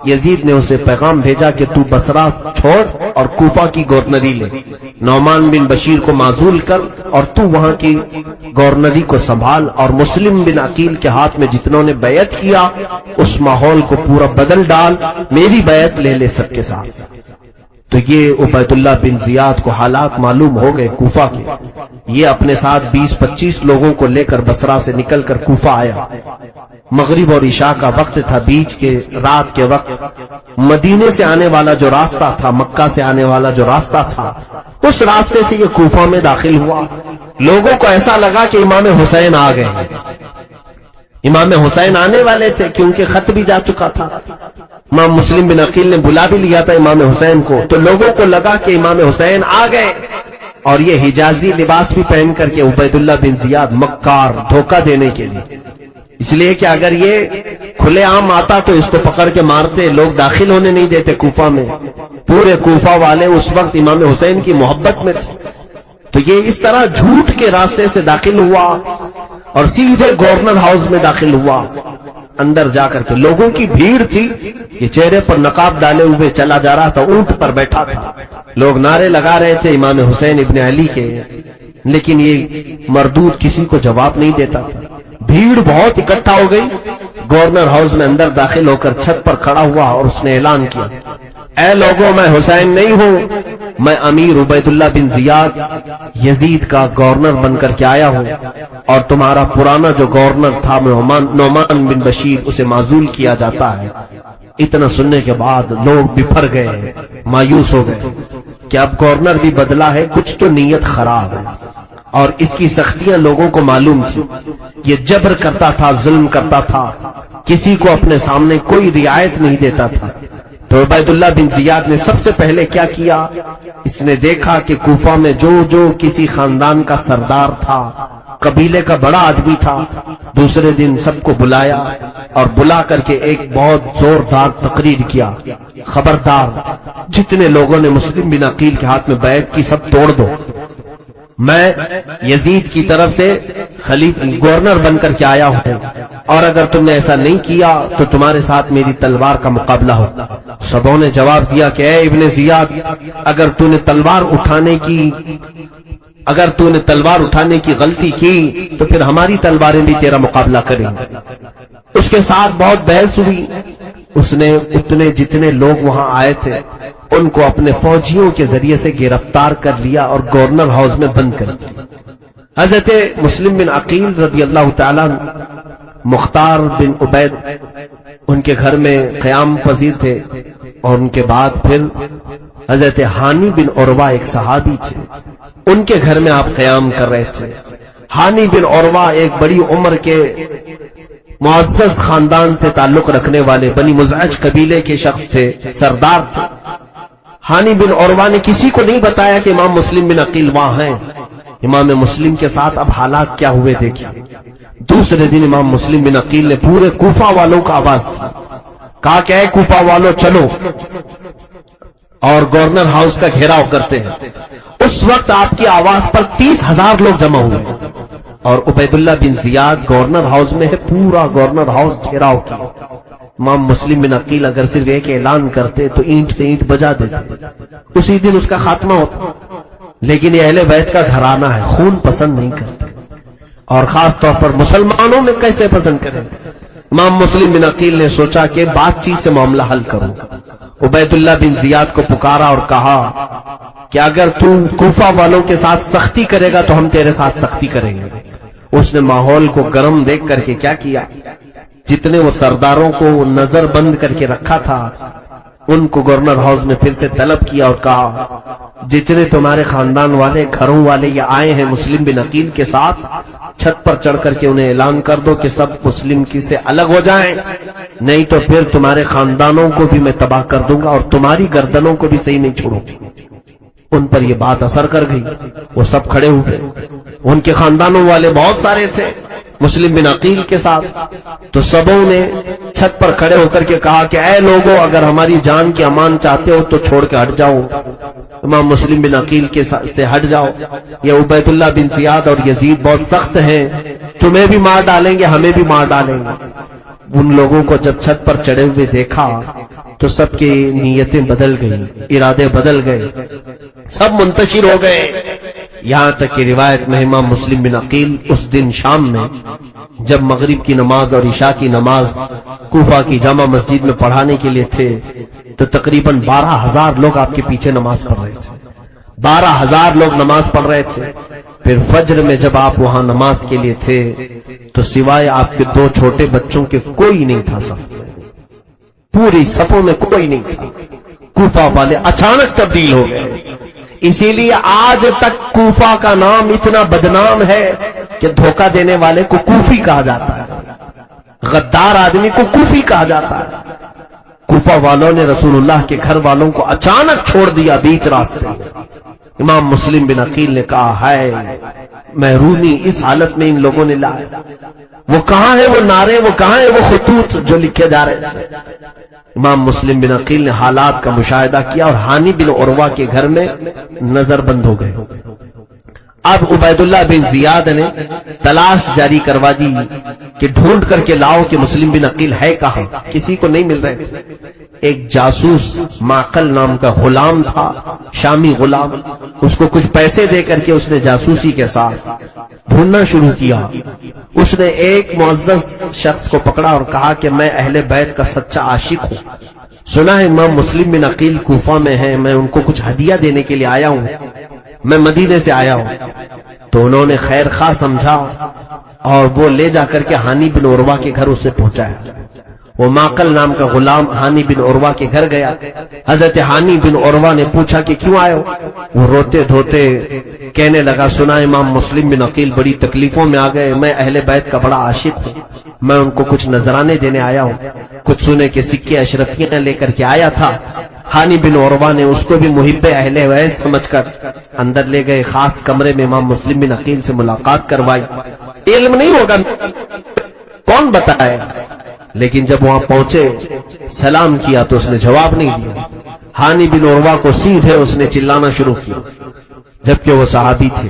یزید نے اسے پیغام بھیجا کہ تو بصرہ چھوڑ اور کوفہ کی گورنری لے، نعمان بن بشیر کو معزول کر اور تو وہاں کی گورنری کو سنبھال، اور مسلم بن عقیل کے ہاتھ میں جتنوں نے بیعت کیا اس ماحول کو پورا بدل ڈال، میری بیعت لے لے سب کے ساتھ۔ تو یہ عبید اللہ بن زیاد کو حالات معلوم ہو گئے کوفہ کے، یہ اپنے ساتھ 20-25 لوگوں کو لے کر بصرہ سے نکل کر کوفہ آیا۔ مغرب اور عشاء کا وقت تھا، بیچ کے رات کے وقت مدینے سے آنے والا جو راستہ تھا، مکہ سے آنے والا جو راستہ تھا، اس راستے سے یہ کوفہ میں داخل ہوا۔ لوگوں کو ایسا لگا کہ امام حسین آ گئے ہیں، امام حسین آنے والے تھے کیونکہ خط بھی جا چکا تھا۔ امام مسلم بن عقیل نے بلا بھی لیا تھا امام حسین کو، تو لوگوں کو لگا کہ امام حسین آ گئے، اور یہ حجازی لباس بھی پہن کر کے عبید اللہ بن زیاد مکار، دھوکہ دینے کے لیے، اس لیے کہ اگر یہ کھلے عام آتا تو اس کو پکڑ کے مارتے، لوگ داخل ہونے نہیں دیتے کوفہ میں۔ پورے کوفہ والے اس وقت امام حسین کی محبت میں تھے، تو یہ اس طرح جھوٹ کے راستے سے داخل ہوا اور سیدھے گورنر ہاؤس میں داخل ہوا۔ اندر جا کر کے لوگوں کی بھیڑ تھی، یہ چہرے پر نقاب ڈالے ہوئے چلا جا رہا تھا، اونٹ پر بیٹھا تھا، لوگ نعرے لگا رہے تھے امام حسین ابن علی کے، لیکن یہ مردود کسی کو جواب نہیں دیتا تھا۔ بھیڑ بہت اکٹھا ہو گئی، گورنر ہاؤس میں اندر داخل ہو کر چھت پر کھڑا ہوا اور اس نے اعلان کیا، اے لوگوں، میں حسین نہیں ہوں، میں امیر عبید اللہ بن زیاد یزید کا گورنر بن کر کے آیا ہوں، اور تمہارا پرانا جو گورنر تھا نعمان بن بشیر، اسے معزول کیا جاتا ہے۔ اتنا سننے کے بعد لوگ بپھر گئے، مایوس ہو گئے کہ اب گورنر بھی بدلا ہے، کچھ تو نیت خراب ہے، اور اس کی سختیاں لوگوں کو معلوم تھی۔ یہ جبر کرتا تھا، ظلم کرتا تھا، کسی کو اپنے سامنے کوئی رعایت نہیں دیتا تھا۔ تو عبید اللہ بن زیاد نے سب سے پہلے کیا کیا، اس نے دیکھا کہ کوفہ میں جو کسی خاندان کا سردار تھا، قبیلے کا بڑا آدمی تھا، دوسرے دن سب کو بلایا اور بلا کر کے ایک بہت زوردار تقریر کیا، خبردار جتنے لوگوں نے مسلم بن عقیل کے ہاتھ میں بیعت کی سب توڑ دو، میں یزید کی طرف سے گورنر بن کر کے آیا ہوں، اور اگر تم نے ایسا نہیں کیا تو تمہارے ساتھ میری تلوار کا مقابلہ ہو۔ سبوں نے جواب دیا کہ اے ابن زیاد، اگر تو نے تلوار اٹھانے کی غلطی کی تو پھر ہماری تلواریں بھی تیرا مقابلہ کریں۔ اس کے ساتھ بہت بحث ہوئی۔ اس نے جتنے لوگ وہاں آئے تھے ان کو اپنے فوجیوں کے ذریعے سے گرفتار کر لیا اور گورنر ہاؤس میں بند کر دیا۔ حضرت مسلم بن عقیل رضی اللہ تعالیٰ مختار بن عبید ان کے گھر میں قیام پذیر تھے، اور ان کے بعد پھر حضرت ہانی بن عروہ ایک صحابی تھے، ان کے گھر میں آپ قیام کر رہے تھے۔ ہانی بن عروہ ایک بڑی عمر کے معزز خاندان سے تعلق رکھنے والے بنی مزعج قبیلے کے شخص تھے، سردار تھے۔ ہانی بن عروہ نے کسی کو نہیں بتایا کہ امام مسلم بن عقیل وہاں ہیں۔ امام مسلم کے ساتھ اب حالات کیا ہوئے دیکھیں۔ دوسرے دن امام مسلم بن عقیل نے پورے کوفہ والوں کا آواز دی، کہا کہ اے کوفہ والوں چلو اور گورنر ہاؤس کا گھیراؤ کرتے ہیں۔ اس وقت آپ کی آواز پر 30,000 لوگ جمع ہوئے، اور عبید اللہ بن زیاد گورنر ہاؤس میں ہے، پورا گورنر ہاؤس گھیراؤ کیا۔ امام مسلم بن عقیل اگر صرف ایک اعلان کرتے تو اینٹ سے اینٹ بجا دیتے، اسی دن اس کا خاتمہ ہوتا، لیکن یہ اہل بیت کا گھرانہ ہے، خون پسند نہیں کرتے، اور خاص طور پر مسلمانوں میں کیسے پسند کریں۔ امام مسلم بن عقیل نے سوچا کہ بات چیت سے معاملہ حل کروں۔ عبید اللہ بن زیاد کو پکارا اور کہا کہ اگر تو کوفہ والوں کے ساتھ سختی کرے گا تو ہم تیرے ساتھ سختی کریں گے۔ اس نے ماحول کو گرم دیکھ کر کے کیا کیا، جتنے وہ سرداروں کو نظر بند کر کے رکھا تھا ان کو گورنر ہاؤس میں پھر سے طلب کیا اور کہا جتنے تمہارے خاندان والے گھروں والے یہ آئے ہیں مسلم بن عقیل کے ساتھ، چھت پر چڑھ کر کے انہیں اعلان کر دو کہ سب مسلم کی سے الگ ہو جائیں، نہیں تو پھر تمہارے خاندانوں کو بھی میں تباہ کر دوں گا اور تمہاری گردنوں کو بھی صحیح نہیں چھوڑوں گی۔ ان پر یہ بات اثر کر گئی، وہ سب کھڑے ہوئے، ان کے خاندانوں والے بہت سارے تھے مسلم بن عقیل کے ساتھ، تو سبوں نے چھت پر کھڑے ہو کر کے کہا کہ اے لوگوں، اگر ہماری جان کی امان چاہتے ہو تو چھوڑ کے ہٹ جاؤ، امام مسلم بن عقیل کے سے ہٹ جاؤ، یہ عبید اللہ بن زیاد اور یزید بہت سخت ہیں، تمہیں بھی مار ڈالیں گے ہمیں بھی مار ڈالیں گے۔ ان لوگوں کو جب چھت پر چڑھے ہوئے دیکھا تو سب کی نیتیں بدل گئیں، ارادے بدل گئے، سب منتشر ہو گئے، یہاں تک کہ روایت میں امام مسلم بن عقیل اس دن شام میں جب مغرب کی نماز اور عشاء کی نماز کوفہ کی جامع مسجد میں پڑھانے کے لیے تھے تو تقریباً 12,000 لوگ آپ کے پیچھے نماز پڑھ رہے تھے، 12,000 لوگ نماز پڑھ رہے تھے۔ پھر فجر میں جب آپ وہاں نماز کے لیے تھے تو سوائے آپ کے 2 چھوٹے بچوں کے کوئی نہیں تھا، صف پوری صفوں میں کوئی نہیں تھا۔ کوفہ والے اچانک تبدیل ہو گئے، اسی لیے آج تک کوفہ کا نام اتنا بدنام ہے کہ دھوکہ دینے والے کو کوفی کہا جاتا ہے، غدار آدمی کو کوفی کہا جاتا ہے۔ کوفہ والوں نے رسول اللہ کے گھر والوں کو اچانک چھوڑ دیا بیچ راستے۔ امام مسلم بن عقیل نے کہا ہے محرومی اس حالت میں ان لوگوں نے لایا، وہ کہاں ہے وہ نعرے، وہ کہاں ہے وہ خطوط جو لکھے جا رہے تھے۔ امام مسلم بن عقیل نے حالات کا مشاہدہ کیا اور ہانی بن عروہ کے گھر میں نظر بند ہو گئے۔ اب عبید اللہ بن زیاد نے تلاش جاری کروا دی کہ ڈھونڈ کر کے لاؤ کہ مسلم بن عقیل ہے کہاں، کسی کو نہیں مل رہے تھے۔ ایک جاسوس معقل نام کا غلام تھا، شامی غلام، اس کو کچھ پیسے دے کر کے اس نے جاسوسی کے ساتھ ڈھونڈنا شروع کیا۔ اس نے ایک معزز شخص کو پکڑا اور کہا کہ میں اہل بیت کا سچا عاشق ہوں، سنا ہے امام مسلم بن عقیل کوفہ میں ہیں، میں ان کو کچھ ہدیہ دینے کے لیے آیا ہوں، میں مدینے سے آیا ہوں۔ تو انہوں نے خیر خواہ سمجھا اور وہ لے جا کر کے ہانی بن عروہ کے گھر اسے پہنچایا۔ وہ معقل نام کا غلام ہانی بن عروہ کے گھر گیا، حضرت ہانی بن عروہ نے پوچھا کہ کیوں آئے ہو؟ وہ روتے دھوتے کہنے لگا سنا امام مسلم بن عقیل بڑی تکلیفوں میں آ گئے، میں اہل بیت کا بڑا عاشق ہوں، میں ان کو کچھ نذرانے دینے آیا ہوں، کچھ سونے کے سکے اشرفیاں لے کر کے آیا تھا۔ ہانی بن عروہ نے اس کو بھی محب اہل بیت سمجھ کر اندر لے گئے، خاص کمرے میں امام مسلم بن عقیل سے ملاقات کروائی۔ علم نہیں ہوگا کون بتائے، لیکن جب وہاں پہنچے سلام کیا تو اس نے جواب نہیں دیا۔ ہانی بن عروہ کو سیدھے اس نے چلانا شروع کیا، جبکہ وہ صحابی تھے۔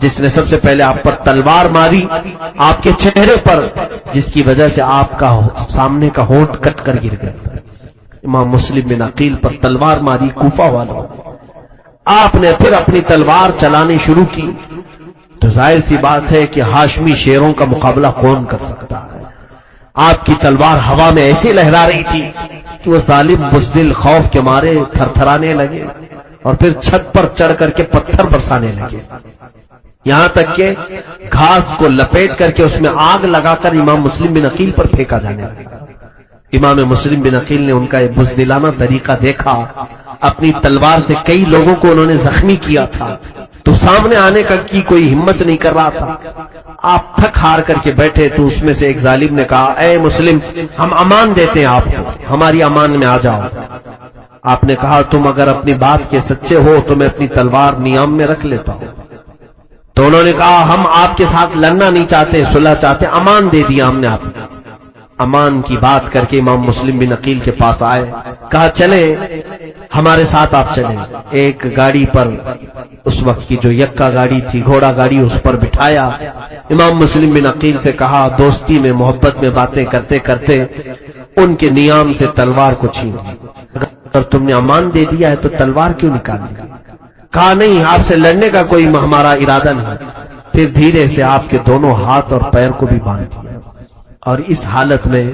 جس نے سب سے پہلے آپ پر تلوار ماری آپ کے چہرے پر، جس کی وجہ سے آپ کا سامنے کا ہونٹ کٹ کر گر گیا. امام مسلم بن عقیل پر تلوار ماری کوفہ والوں. آپ نے پھر اپنی تلوار چلانی شروع کی تو ظاہر سی بات ہے کہ ہاشمی شیروں کا مقابلہ کون کر سکتا ہے. آپ کی تلوار ہوا میں ایسے لہرا رہی تھی کہ وہ ظالم بزدل خوف کے مارے تھر تھرانے لگے اور پھر چھت پر چڑھ کر کے پتھر برسانے لگے، یہاں تک کہ گھاس کو لپیٹ کر کے اس میں آگ لگا کر امام مسلم بن عقیل پر پھینکا جانے لگا. امام مسلم بن عقیل نے ان کا یہ بزدلانہ طریقہ دیکھا. اپنی تلوار سے کئی لوگوں کو انہوں نے زخمی کیا تھا تو سامنے آنے کی کوئی ہمت نہیں کر رہا تھا. آپ تھک ہار کر کے بیٹھے تو اس میں سے ایک ظالم نے کہا، اے مسلم، ہم امان دیتے ہیں آپ کو، ہماری امان میں آ جاؤ. آپ نے کہا، تم اگر اپنی بات کے سچے ہو تو میں اپنی تلوار نیام میں رکھ لیتا ہوں. تو انہوں نے کہا، ہم آپ کے ساتھ لڑنا نہیں چاہتے، صلح چاہتے، امان دے دیا ہم نے آپ کو. امان کی بات کر کے امام مسلم بن عقیل کے پاس آئے، کہا چلے ہمارے ساتھ آپ چلیں. ایک گاڑی پر، اس وقت کی جو یکا گاڑی تھی، گھوڑا گاڑی، اس پر بٹھایا. امام مسلم بن عقیل سے کہا، دوستی میں محبت میں باتیں کرتے کرتے ان کے نیام سے تلوار کو چھین لی. اگر تم نے امان دے دیا ہے تو تلوار کیوں نکال لی؟ کہا نہیں، آپ سے لڑنے کا کوئی ہمارا ارادہ نہیں. پھر دھیرے سے آپ کے دونوں ہاتھ اور پیر کو بھی باندھ دیا اور اس حالت میں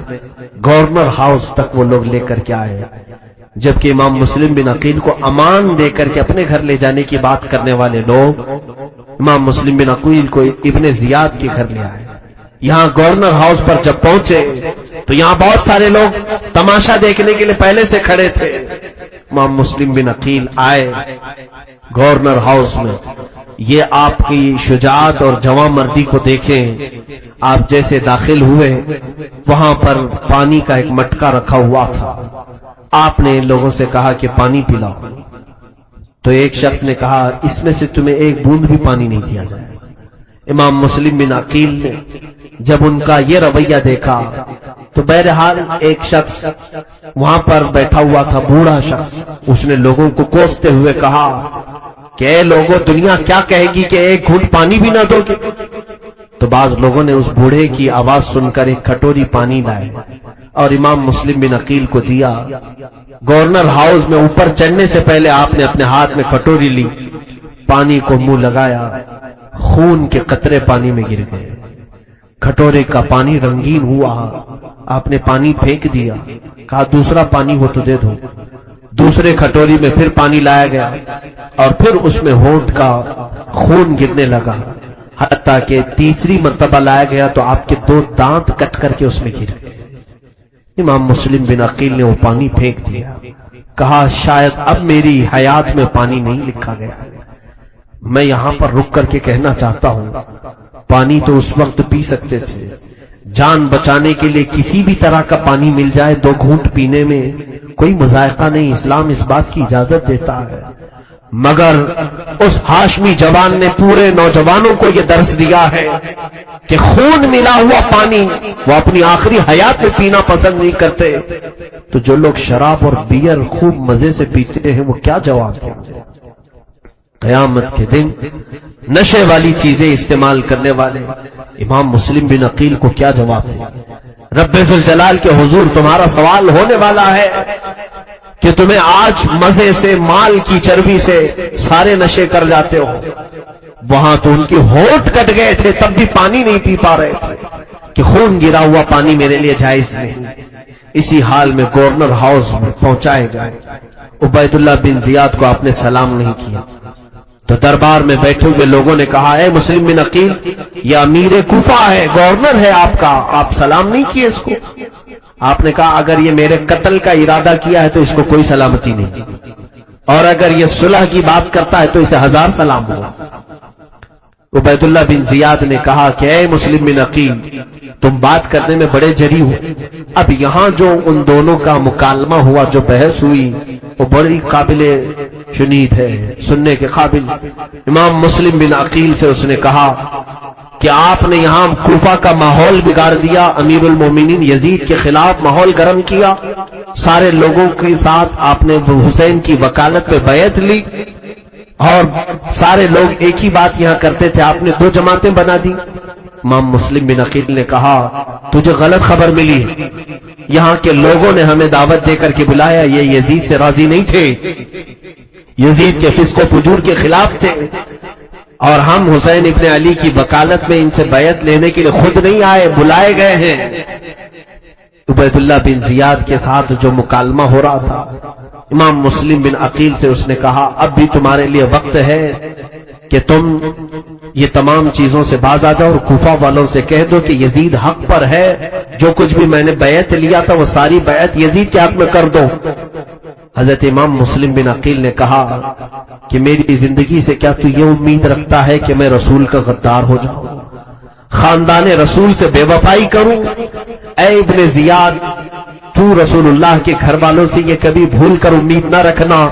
گورنر ہاؤس تک وہ لوگ لے کر کے آئے، جبکہ امام مسلم بن عقیل کو امان دے کر کے اپنے گھر لے جانے کی بات کرنے والے لوگ امام مسلم بن عقیل کو ابن زیاد کے گھر لے آئے. یہاں گورنر ہاؤس پر جب پہنچے تو یہاں بہت سارے لوگ تماشا دیکھنے کے لیے پہلے سے کھڑے تھے. امام مسلم بن عقیل آئے گورنر ہاؤس میں. یہ آپ کی شجاعت اور جواں مردی کو دیکھیں. آپ جیسے داخل ہوئے وہاں پر پانی کا ایک مٹکا رکھا ہوا تھا. آپ نے لوگوں سے کہا کہ پانی پلاؤ. تو ایک شخص نے کہا، اس میں سے تمہیں ایک بوند بھی پانی نہیں دیا جائے. امام مسلم بن عقیل نے جب ان کا یہ رویہ دیکھا تو بہرحال ایک شخص وہاں پر بیٹھا ہوا تھا، بوڑھا شخص. اس نے لوگوں کو کوستے ہوئے کہا کہ اے لوگوں، دنیا کیا کہے گی کہ ایک گھونٹ پانی بھی نہ دو گے؟ تو بعض لوگوں نے اس بوڑھے کی آواز سن کر ایک کھٹوری پانی لائے اور امام مسلم بن عقیل کو دیا. گورنر ہاؤس میں اوپر چڑھنے سے پہلے آپ نے اپنے ہاتھ میں کھٹوری لی، پانی کو منہ لگایا، خون کے قطرے پانی میں گر گئے. کھٹورے کا پانی رنگین ہوا. آپ نے پانی پھینک دیا، کہا دوسرا پانی ہو تو دے دو. دوسرے کھٹوری میں پھر پانی لایا گیا اور پھر اس میں ہونٹ کا خون گرنے لگا، حتیٰ کہ تیسری مرتبہ لایا گیا تو آپ کے 2 دانت کٹ کر کے اس میں گر گئے. امام مسلم بن عقیل نے وہ پانی پھینک دیا. کہا شاید اب میری حیات میں پانی نہیں لکھا گیا. میں یہاں پر رک کر کے کہنا چاہتا ہوں، پانی تو اس وقت پی سکتے تھے. جان بچانے کے لیے کسی بھی طرح کا پانی مل جائے 2 گھونٹ پینے میں کوئی مذائقہ نہیں. اسلام اس بات کی اجازت دیتا ہے. مگر اس ہاشمی جوان نے پورے نوجوانوں کو یہ درس دیا ہے کہ خون ملا ہوا پانی وہ اپنی آخری حیات میں پینا پسند نہیں کرتے. تو جو لوگ شراب اور بیئر خوب مزے سے پیتے ہیں وہ کیا جواب دیں؟ قیامت کے دن نشے والی چیزیں استعمال کرنے والے امام مسلم بن عقیل کو کیا جواب دیں؟ رب ذوالجلال کے حضور تمہارا سوال ہونے والا ہے کہ تمہیں آج مزے سے، مال کی چربی سے سارے نشے کر جاتے ہو. وہاں تو ان کی ہونٹ کٹ گئے تھے تب بھی پانی نہیں پی پا رہے تھے کہ خون گرا ہوا پانی میرے لیے جائز نہیں. اسی حال میں گورنر ہاؤس میں پہنچائے گئے. عبید اللہ بن زیاد کو آپ نے سلام نہیں کیا تو دربار میں بیٹھے ہوئے لوگوں نے کہا، اے مسلم بن عقیل، یہ امیر کوفہ ہے، گورنر ہے آپ کا، آپ سلام نہیں کیے اس کو؟ آپ نے کہا اگر یہ میرے قتل کا ارادہ کیا ہے تو اس کو کوئی سلامتی نہیں، اور اگر یہ صلح کی بات کرتا ہے تو اسے 1000 سلام ہوا. عبید اللہ بن زیاد نے کہا کہ اے مسلم بن عقیل، تم بات کرنے میں بڑے جری ہو. اب یہاں جو ان دونوں کا مکالمہ ہوا، جو بحث ہوئی، وہ بڑی قابل شنید ہے، سننے کے قابل. امام مسلم بن عقیل سے اس نے کہا کہ آپ نے یہاں کوفہ کا ماحول بگاڑ دیا، امیر المومنین یزید کے خلاف ماحول گرم کیا، سارے لوگوں کے ساتھ آپ نے حسین کی وکالت پہ بیعت لی، اور سارے لوگ ایک ہی بات یہاں کرتے تھے، آپ نے 2 جماعتیں بنا دی۔ امام مسلم بن عقیل نے کہا تجھے غلط خبر ملی، یہاں کے لوگوں نے ہمیں دعوت دے کر کے بلایا، یہ یزید سے راضی نہیں تھے، یزید کے فسق و فجور کے خلاف تھے، اور ہم حسین ابن علی کی وکالت میں ان سے بیعت لینے کے لیے خود نہیں آئے، بلائے گئے ہیں۔ عبید اللہ بن زیاد کے ساتھ جو مکالمہ ہو رہا تھا، امام مسلم بن عقیل سے اس نے کہا اب بھی تمہارے لیے وقت ہے کہ تم یہ تمام چیزوں سے باز آ جاؤ اور کوفہ والوں سے کہہ دو کہ یزید حق پر ہے، جو کچھ بھی میں نے بیعت لیا تھا وہ ساری بیعت یزید کے حق میں کر دو۔ حضرت امام مسلم بن عقیل نے کہا کہ میری زندگی سے کیا تو یہ امید رکھتا ہے کہ میں رسول کا غدار ہو جاؤں، خاندان رسول سے بے وفائی کروں؟ اے ابن زیاد، تو رسول اللہ کے گھر والوں سے یہ کبھی بھول کر امید نہ رکھنا،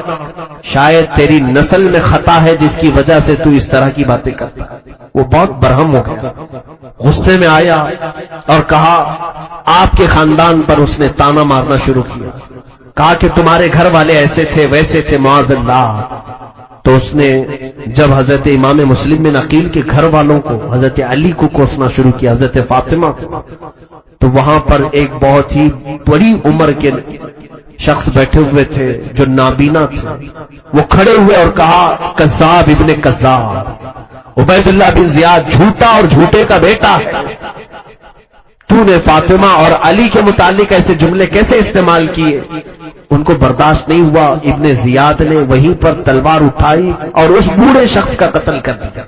شاید تیری نسل میں خطا ہے جس کی وجہ سے تو اس طرح کی باتیں کرتا ہے۔ وہ بہت برہم ہو گیا، غصے میں آیا اور کہا آپ کے خاندان پر اس نے تانا مارنا شروع کیا، کہا کہ تمہارے گھر والے ایسے تھے ویسے تھے معاذ اللہ۔ تو اس نے جب حضرت امام مسلم بن عقیل کے گھر والوں کو، حضرت علی کو کوسنا شروع کیا، حضرت فاطمہ کو، تو وہاں پر ایک بہت ہی بڑی عمر کے شخص بیٹھے ہوئے تھے جو نابینا تھے، وہ کھڑے ہوئے اور کہا کذاب ابن کذاب، عبید اللہ بن زیاد جھوٹا اور جھوٹے کا بیٹا ہے، تو نے فاطمہ اور علی کے متعلق ایسے جملے کیسے استعمال کیے؟ ان کو برداشت نہیں ہوا، ابن زیاد نے وہیں پر تلوار اٹھائی اور اس بوڑھے شخص کا قتل کر دیا۔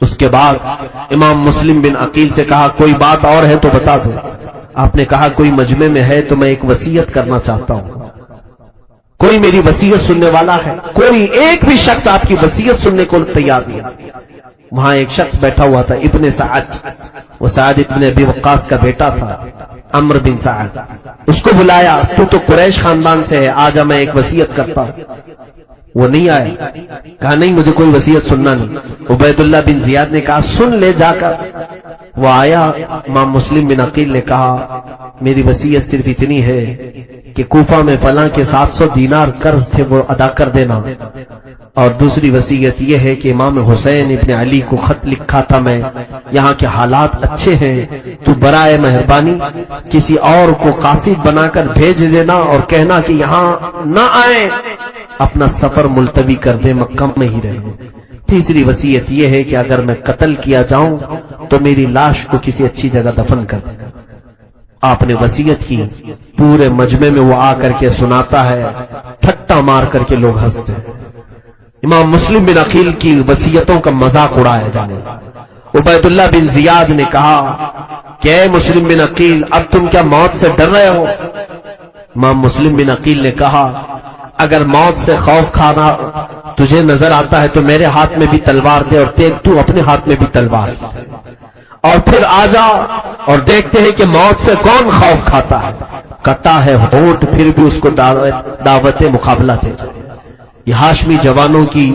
اس کے بعد امام مسلم بن عقیل سے کہا کوئی بات اور ہے تو بتا دو۔ آپ نے کہا کوئی مجمع میں ہے تو میں ایک وصیت کرنا چاہتا ہوں، کوئی میری وصیت سننے والا ہے؟ کوئی ایک بھی شخص آپ کی وصیت سننے کو تیار نہیں۔ وہاں ایک شخص بیٹھا ہوا تھا ابن سعد، وہ سعد ابن ابی وقاص کا بیٹا تھا، عمرو بن سعد۔ اس کو بلایا، تو قریش خاندان سے ہے، آجا میں ایک وصیت کرتا ہوں۔ وہ نہیں آئے، کہا نہیں مجھے کوئی وصیت سننا نہیں۔ عبید اللہ بن زیاد نے کہا سن لے جا کر۔ وہ آیا، امام مسلم بن عقیل نے کہا میری وصیت صرف اتنی ہے کہ کوفہ میں فلاں کے 700 دینار قرض تھے وہ ادا کر دینا، اور دوسری وصیت یہ ہے کہ امام حسین ابن علی کو خط لکھا تھا میں، یہاں کے حالات اچھے ہیں، تو برائے مہربانی کسی اور کو قاصد بنا کر بھیج دینا اور کہنا کہ یہاں نہ آئیں، اپنا سفر ملتوی کر دے، مکہ میں ہی رہیں۔ تیسری وصیت یہ ہے کہ اگر میں قتل کیا جاؤں تو میری لاش کو کسی اچھی جگہ دفن کر دے۔ آپ نے وصیت کی، پورے مجمع میں وہ آ کر کے سناتا ہے، ٹھٹا مار کر کے لوگ ہنستے ہیں۔ امام مسلم بن عقیل کی وصیتوں کا مذاق اڑایا جانے لگا۔ عبید اللہ بن زیاد نے کہا کہ اے مسلم بن عقیل اب تم کیا موت سے ڈر رہے ہو؟ امام مسلم بن عقیل نے کہا اگر موت سے خوف کھانا تجھے نظر آتا ہے تو میرے ہاتھ میں بھی تلوار دے اور تو اپنے ہاتھ میں بھی تلوار دے، اور پھر آ جا اور دیکھتے ہیں کہ موت سے کون خوف کھاتا ہے۔ کٹا ہے ہونٹ پھر بھی اس کو دعوت مقابلہ دے جائے۔ یہ ہاشمی جوانوں کی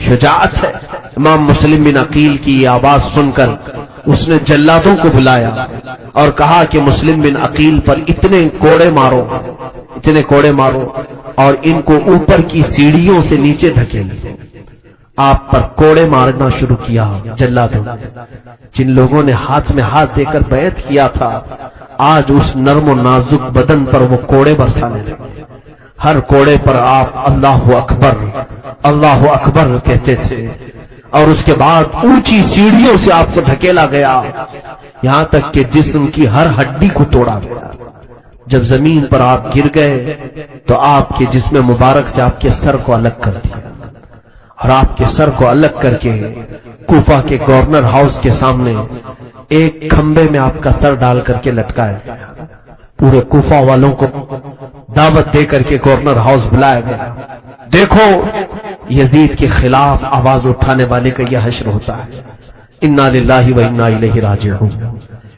شجاعت ہے۔ امام مسلم بن عقیل کی یہ آواز سن کر اس نے جلادوں کو بلایا اور کہا کہ مسلم بن عقیل پر اتنے کوڑے مارو، اتنے کوڑے مارو، اور ان کو اوپر کی سیڑھیوں سے نیچے دھکیل۔ آپ پر کوڑے مارنا شروع کیا جلادوں نے۔ جن لوگوں نے ہاتھ میں ہاتھ دے کر بیعت کیا تھا آج اس نرم و نازک بدن پر وہ کوڑے برسانے لگے۔ ہر کوڑے پر آپ اللہ اکبر اللہ اکبر کہتے تھے، اور اس کے بعد اونچی سیڑھیوں سے آپ کو دھکیلا گیا یہاں تک کہ جسم کی ہر ہڈی کو توڑا گیا۔ جب زمین پر آپ گر گئے تو آپ کے جسم مبارک سے آپ کے سر کو الگ کر دیا، اور آپ کے سر کو الگ کر کے کوفہ کے گورنر ہاؤس کے سامنے ایک کھمبے میں آپ کا سر ڈال کر کے لٹکایا گیا۔ پورے کوفہ والوں کو دعوت دے کر کے گورنر ہاؤس بلایا گیا۔ دیکھو یزید کے خلاف آواز اٹھانے والے کا یہ حشر ہوتا ہے۔ انا للہ و انا الیہ راجعون۔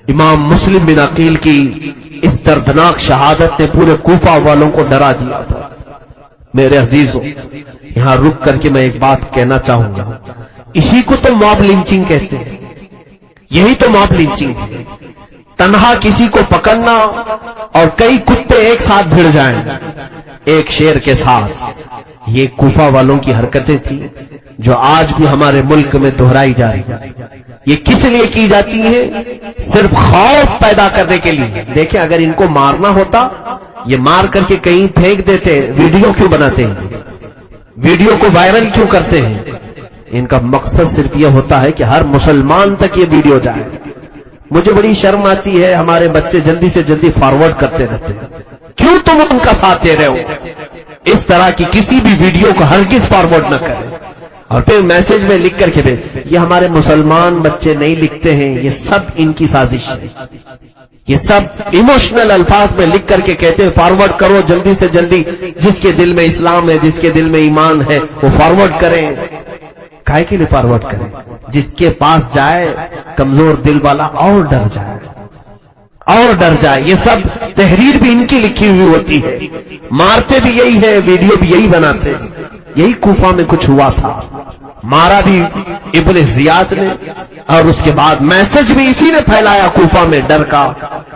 امام مسلم بن عقیل کی اس دردناک شہادت نے پورے کوفہ والوں کو ڈرا دیا تھا۔ میرے عزیزوں، یہاں رک کر کے میں ایک بات کہنا چاہوں گا، اسی کو تو موب لنچنگ کہتے ہیں، یہی تو ماب لنچنگ ہے، تنہا کسی کو پکڑنا اور کئی کتے ایک ساتھ بھڑ جائیں ایک شیر کے ساتھ۔ یہ کوفہ والوں کی حرکتیں تھیں جو آج بھی ہمارے ملک میں دہرائی جا رہی ہیں۔ یہ کس لیے کی جاتی ہیں؟ صرف خوف پیدا کرنے کے لیے۔ دیکھیں اگر ان کو مارنا ہوتا یہ مار کر کے کہیں پھینک دیتے، ویڈیو کیوں بناتے ہیں، ویڈیو کو وائرل کیوں کرتے ہیں؟ ان کا مقصد صرف یہ ہوتا ہے کہ ہر مسلمان تک یہ ویڈیو جائے۔ مجھے بڑی شرم آتی ہے، ہمارے بچے جلدی سے جلدی فارورڈ کرتے رہتے ہیں۔ کیوں تم ان کا ساتھ دے رہے ہو؟ اس طرح کی کسی بھی ویڈیو کو ہرگز فارورڈ نہ کریں اور پھر میسج میں لکھ کر کے بھیج۔ یہ ہمارے مسلمان بچے نہیں لکھتے ہیں، یہ سب ان کی سازش ہے۔ یہ سب ایموشنل الفاظ میں لکھ کر کے کہتے ہیں فارورڈ کرو جلدی سے جلدی، جس کے دل میں اسلام ہے، جس کے دل میں ایمان ہے وہ فارورڈ کریں۔ کائے کے لیے فارورڈ کریں؟ جس کے پاس جائے کمزور دل والا اور ڈر جائے، اور ڈر جائے۔ یہ سب تحریر بھی ان کی لکھی ہوئی ہوتی ہے، مارتے بھی یہی ہے، ویڈیو بھی یہی بناتے ہیں۔ یہی کوفہ میں کچھ ہوا تھا، مارا بھی ابن زیاد نے اور اس کے بعد میسج بھی اسی نے پھیلایا کوفہ میں ڈر کا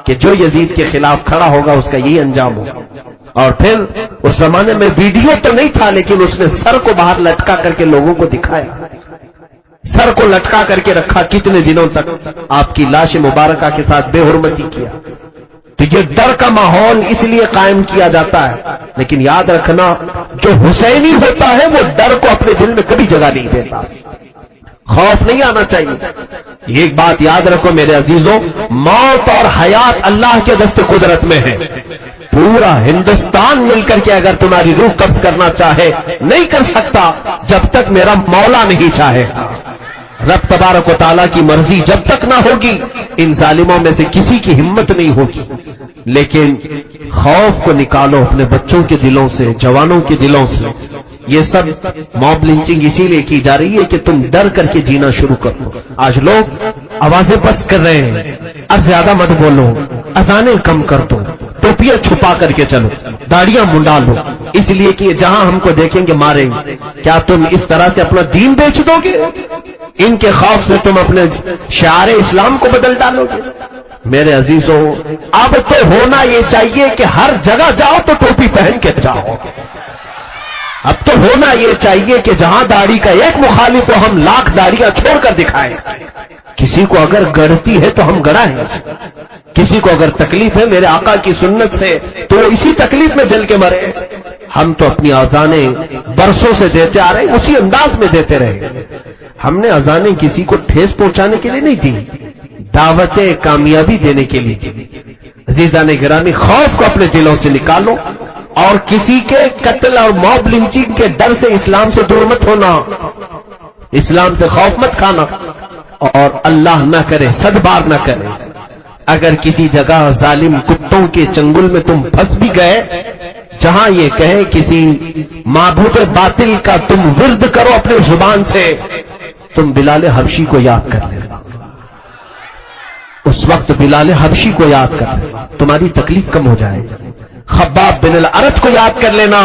کہ جو یزید کے خلاف کھڑا ہوگا اس کا یہی انجام ہوگا۔ اور پھر اس زمانے میں ویڈیو تو نہیں تھا لیکن اس نے سر کو باہر لٹکا کر کے لوگوں کو دکھایا، سر کو لٹکا کر کے رکھا، کتنے دنوں تک آپ کی لاش مبارکہ کے ساتھ بے حرمتی کیا۔ تو یہ ڈر کا ماحول اس لیے قائم کیا جاتا ہے، لیکن یاد رکھنا جو حسینی ہوتا ہے وہ ڈر کو اپنے دل میں کبھی جگہ نہیں دیتا، خوف نہیں آنا چاہیے۔ ایک بات یاد رکھو میرے عزیزوں، موت اور حیات اللہ کے دست قدرت میں ہے۔ پورا ہندوستان مل کر کے اگر تمہاری روح قبض کرنا چاہے نہیں کر سکتا جب تک میرا مولا نہیں چاہے۔ رب تبارک و تعالیٰ کی مرضی جب تک نہ ہوگی ان ظالموں میں سے کسی کی ہمت نہیں ہوگی۔ لیکن خوف کو نکالو اپنے بچوں کے دلوں سے، جوانوں کے دلوں سے۔ یہ سب موب لنچنگ اسی لیے کی جا رہی ہے کہ تم ڈر کر کے جینا شروع کرو۔ آج لوگ آوازیں بس کر رہے ہیں، اب زیادہ مت بولو، اذانیں کم کر دو، ٹوپیاں چھپا کر کے چلو، داڑیاں منڈا لو، اس لیے کہ جہاں ہم کو دیکھیں گے ماریں گے۔ کیا تم اس طرح سے اپنا دین بیچ دو گے؟ ان کے خوف سے تم اپنے شعار اسلام کو بدل ڈالو گے؟ میرے عزیزوں اب تو ہونا یہ چاہیے کہ ہر جگہ جاؤ تو ٹوپی پہن کے جاؤ۔ اب تو ہونا یہ چاہیے کہ جہاں داڑھی کا ایک مخالف ہو ہم لاکھ داڑیاں چھوڑ کر دکھائیں۔ کسی کو اگر گڑتی ہے تو ہم گڑائیں، کسی کو اگر تکلیف ہے میرے آقا کی سنت سے تو اسی تکلیف میں جل کے مرے۔ ہم تو اپنی اذانیں برسوں سے دیتے آ رہے ہیں، اسی انداز میں دیتے رہے۔ ہم نے اذانیں کسی کو ٹھیس پہنچانے کے لیے نہیں دی، دعوت کامیابی دینے کے لیے دی۔ عزیزان گرامی خوف کو اپنے دلوں سے نکالو اور کسی کے قتل اور موب لنچنگ کے ڈر سے اسلام سے دور مت ہونا، اسلام سے خوف مت کھانا، اور اللہ نہ کرے صد بار نہ کرے اگر کسی جگہ ظالم کتوں کے چنگل میں تم پھنس بھی گئے جہاں یہ کہے کسی معبود باطل کا تم ورد کرو اپنے زبان سے، تم بلال حبشی کو یاد کر لینا، اس وقت بلال حبشی کو یاد کر لینا، تمہاری تکلیف کم ہو جائے گی۔ خباب بن الارت کو یاد کر لینا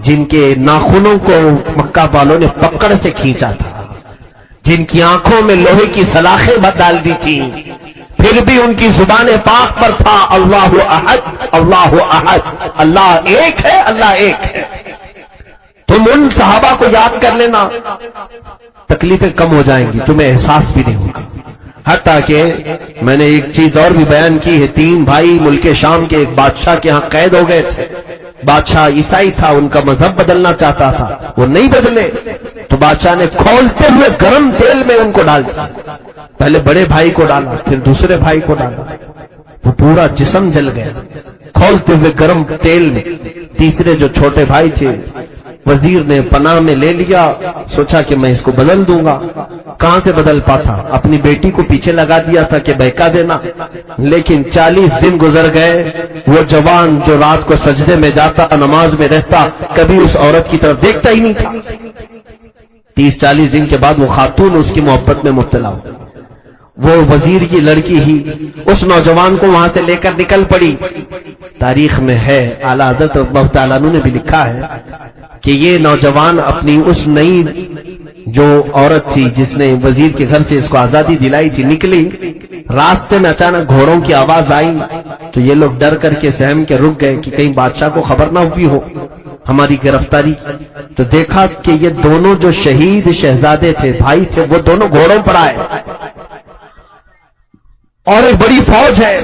جن کے ناخنوں کو مکہ والوں نے پکڑ سے کھینچا تھا، جن کی آنکھوں میں لوہے کی سلاخیں ڈال دی تھی، پھر بھی ان کی زبان پاک پر تھا اللہ احد اللہ احد، اللہ ایک ہے، اللہ ایک ہے۔ تم ان صحابہ کو یاد کر لینا، تکلیفیں کم ہو جائیں گی، تمہیں احساس بھی نہیں ہوگا۔ حتیٰ کہ میں نے ایک چیز اور بھی بیان کی ہے، 3 بھائی ملک شام کے ایک بادشاہ کے ہاں قید ہو گئے تھے، بادشاہ عیسائی تھا، ان کا مذہب بدلنا چاہتا تھا، وہ نہیں بدلے تو بادشاہ نے کھولتے ہوئے گرم تیل میں ان کو ڈال دیا، پہلے بڑے بھائی کو ڈالا پھر دوسرے بھائی کو ڈالا، وہ پورا جسم جل گیا کھولتے ہوئے گرم تیل میں۔ تیسرے جو چھوٹے بھائی تھے وزیر نے پناہ میں لے لیا، سوچا کہ میں اس کو بدل دوں گا، کہاں سے بدل پاتا، اپنی بیٹی کو پیچھے لگا دیا تھا کہ بہکا دینا، لیکن 40 دن گزر گئے، وہ جوان جو رات کو سجدے میں جاتا نماز میں رہتا کبھی اس عورت کی طرف دیکھتا ہی نہیں تھا۔ 30-40 دن کے بعد وہ خاتون اس کی محبت میں مبتلا ہو، وہ وزیر کی لڑکی ہی اس نوجوان کو وہاں سے لے کر نکل پڑی۔ تاریخ میں ہے، اعلیٰ حضرت اللہ تعالیٰ عنہ نے بھی لکھا ہے کہ یہ نوجوان اپنی اس نئی جو عورت تھی جس نے وزیر کے گھر سے اس کو آزادی دلائی تھی، نکلی، راستے میں اچانک گھوڑوں کی آواز آئی تو یہ لوگ ڈر کر کے سہم کے رک گئے کہ کہیں بادشاہ کو خبر نہ ہوئی ہو ہماری گرفتاری. تو دیکھا کہ یہ دونوں جو شہید شہزادے تھے، بھائی تھے، وہ دونوں گھوڑوں پر آئے اور ایک بڑی فوج ہے.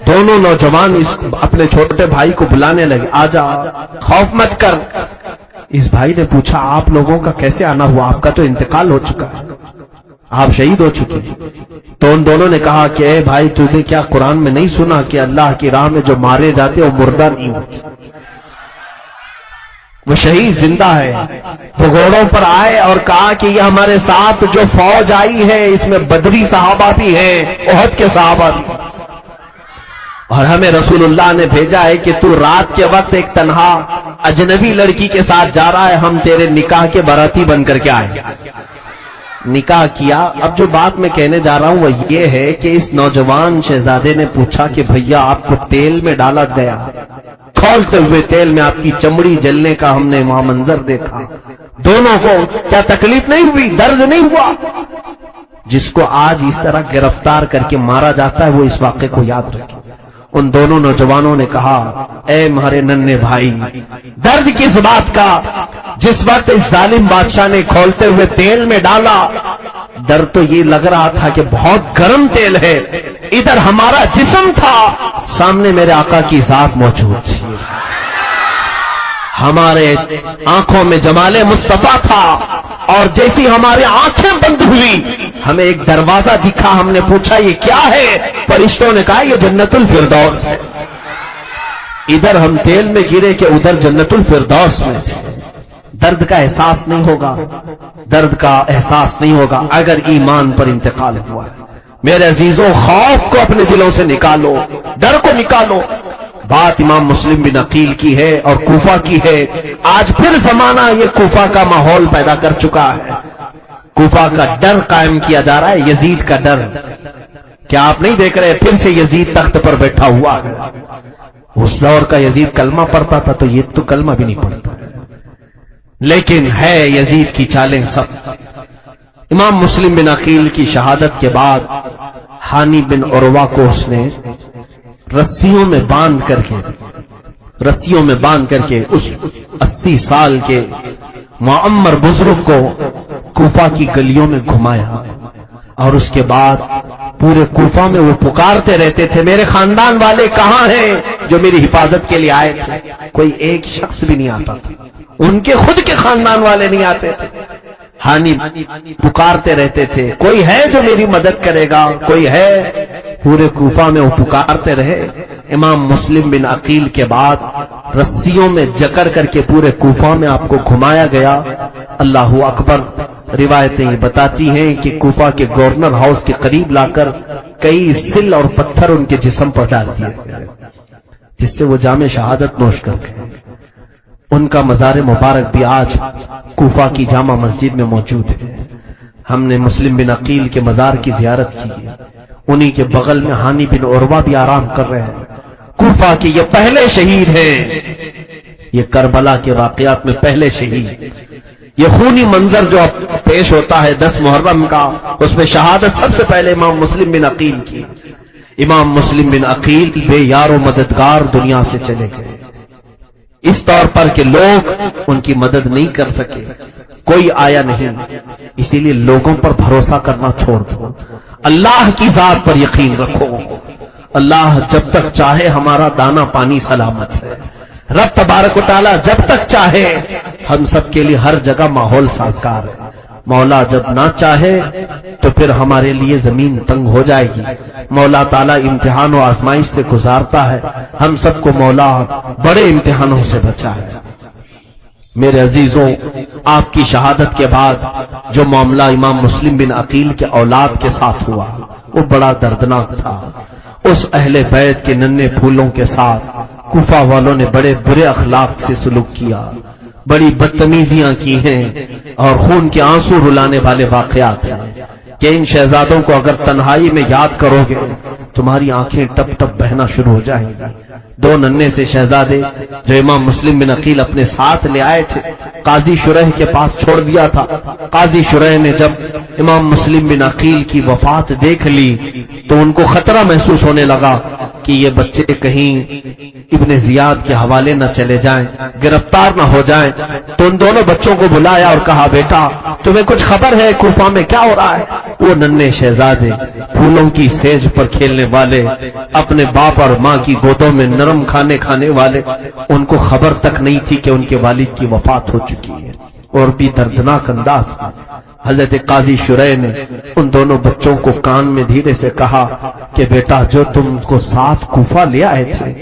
دونوں نوجوان اپنے چھوٹے بھائی کو بلانے لگے، آجا، خوف مت کر. اس بھائی نے پوچھا آپ لوگوں کا کیسے آنا ہوا؟ آپ کا تو انتقال ہو چکا ہے، آپ شہید ہو چکے. تو ان دونوں نے کہا کہ اے بھائی، تو نے کیا قرآن میں نہیں سنا کہ اللہ کی راہ میں جو مارے جاتے وہ مردہ نہیں ہوتے، وہ شہید زندہ ہے. وہ گھوڑوں پر آئے اور کہا کہ یہ ہمارے ساتھ جو فوج آئی ہے اس میں بدری صحابہ بھی ہیں، احد کے صحابہ بھی، اور ہمیں رسول اللہ نے بھیجا ہے کہ تو رات کے وقت ایک تنہا اجنبی لڑکی کے ساتھ جا رہا ہے، ہم تیرے نکاح کے باراتی بن کر کے آئے. نکاح کیا. اب جو بات میں کہنے جا رہا ہوں وہ یہ ہے کہ اس نوجوان شہزادے نے پوچھا کہ بھیا آپ کو تیل میں ڈالا گیا، کھولتے ہوئے تیل میں آپ کی چمڑی جلنے کا ہم نے وہاں منظر دیکھا، دونوں کو کیا تکلیف نہیں ہوئی، درد نہیں ہوا؟ جس کو آج اس طرح گرفتار کر کے مارا جاتا ہے وہ اس واقعے کو یاد رکھے. ان دونوں نوجوانوں نے کہا اے ہمارے ننھے بھائی، درد کس بات کا؟ جس وقت اس ظالم بادشاہ نے کھولتے ہوئے تیل میں ڈالا، درد تو یہ لگ رہا تھا کہ بہت گرم تیل ہے، ادھر ہمارا جسم تھا، سامنے میرے آقا کی ذات موجود تھی، ہمارے آنکھوں میں جمال مصطفیٰ تھا، اور جیسی ہماری آنکھیں بند ہوئی ہمیں ایک دروازہ دکھا. ہم نے پوچھا یہ کیا ہے؟ فرشتوں نے کہا یہ جنت الفردوس ہے. ادھر ہم تیل میں گرے کہ ادھر جنت الفردوس میں تھے. درد کا احساس نہیں ہوگا، درد کا احساس نہیں ہوگا اگر ایمان پر انتقال ہوا ہے. میرے عزیزوں، خوف کو اپنے دلوں سے نکالو، ڈر کو نکالو. بات امام مسلم بن عقیل کی ہے اور کوفہ کی ہے. آج پھر زمانہ یہ کوفہ کا ماحول پیدا کر چکا ہے، کوفہ کا ڈر قائم کیا جا رہا ہے، یزید کا ڈر. کیا آپ نہیں دیکھ رہے پھر سے یزید تخت پر بیٹھا ہوا ہے؟ اس دور کا یزید کلمہ پڑھتا تھا تو یہ تو کلمہ بھی نہیں پڑھتا، لیکن ہے یزید کی چالیں سب. امام مسلم بن عقیل کی شہادت کے بعد ہانی بن عروہ کو اس نے رسیوں میں باندھ کر کے اس 80 سال کے معمر بزرگ کو کوفہ کی گلیوں میں گھمایا، اور اس کے بعد پورے کوفہ میں وہ پکارتے رہتے تھے میرے خاندان والے کہاں ہیں جو میری حفاظت کے لیے آئے تھے. کوئی ایک شخص بھی نہیں آتا تھا، ان کے خود کے خاندان والے نہیں آتے تھے. ہانی پکارتے رہتے تھے کوئی ہے جو میری مدد کرے گا، کوئی ہے. پورے کوفہ میں وہ پکارتے رہے. امام مسلم بن عقیل کے بعد رسیوں میں جکڑ کر کے پورے کوفہ میں آپ کو گھمایا گیا. اللہ اکبر. روایتیں بتاتی ہیں کہ کوفہ کے گورنر ہاؤس کے قریب لا کر کئی سل اور پتھر ان کے جسم پر ڈال دیے گئے جس سے وہ جام شہادت نوش کر گئے. ان کا مزار مبارک بھی آج کوفہ کی جامع مسجد میں موجود ہے. ہم نے مسلم بن عقیل کے مزار کی زیارت کی ہے. انہی کے بغل میں ہانی بن عروہ بھی آرام کر رہے ہیں. کوفہ کے یہ پہلے شہید ہیں، یہ کربلا کے واقعات میں پہلے شہید. یہ خونی منظر جو پیش ہوتا ہے 10 محرم کا، اس میں شہادت سب سے پہلے امام مسلم بن عقیل کی. امام مسلم بن عقیل بے یار و مددگار دنیا سے چلے گئے، اس طور پر کہ لوگ ان کی مدد نہیں کر سکے، کوئی آیا نہیں. اسی لیے لوگوں پر بھروسہ کرنا چھوڑ دو، اللہ کی ذات پر یقین رکھو. اللہ جب تک چاہے ہمارا دانا پانی سلامت ہے. رب تبارک و تعالی جب تک چاہے ہم سب کے لیے ہر جگہ ماحول سازگار ہے. مولا جب نہ چاہے تو پھر ہمارے لیے زمین تنگ ہو جائے گی. مولا تعالی امتحان و آزمائش سے گزارتا ہے. ہم سب کو مولا بڑے امتحانوں سے بچائے. میرے عزیزوں، آپ کی شہادت کے بعد جو معاملہ امام مسلم بن عقیل کے اولاد کے ساتھ ہوا وہ بڑا دردناک تھا. اس اہل بیت کے ننھے پھولوں کے ساتھ کوفہ والوں نے بڑے برے اخلاق سے سلوک کیا، بڑی بدتمیزیاں کی ہیں، اور خون کے آنسو رلانے والے واقعات ہیں کہ ان شہزادوں کو اگر تنہائی میں یاد کرو گے تمہاری آنکھیں ٹپ ٹپ بہنا شروع ہو جائیں گی. 2 ننھے سے شہزادے جو امام مسلم بن عقیل اپنے ساتھ لے آئے تھے، قاضی شریح کے پاس چھوڑ دیا تھا۔ قاضی شریح نے جب امام مسلم بن عقیل کی وفات دیکھ لی تو ان کو خطرہ محسوس ہونے لگا کہ یہ بچے کہیں ابن زیاد کے حوالے نہ چلے جائیں، گرفتار نہ ہو جائیں۔ تو ان دونوں بچوں کو بلایا اور کہا بیٹا تمہیں کچھ خبر ہے کوفہ میں کیا ہو رہا ہے؟ وہ ننھے شہزادے پھولوں کی سیج پر کھیلنے والے، اپنے باپ اور ماں کی گودوں میں نرم کھانے والے، ان کو خبر تک نہیں تھی کہ ان کے والد کی وفات ہو چکی ہے۔ اور بھی دردناک انداز میں حضرت قاضی شریح نے ان دونوں بچوں کو کان میں دھیرے سے کہا کہ بیٹا جو تم کو ساتھ کوفہ لے آئے تھے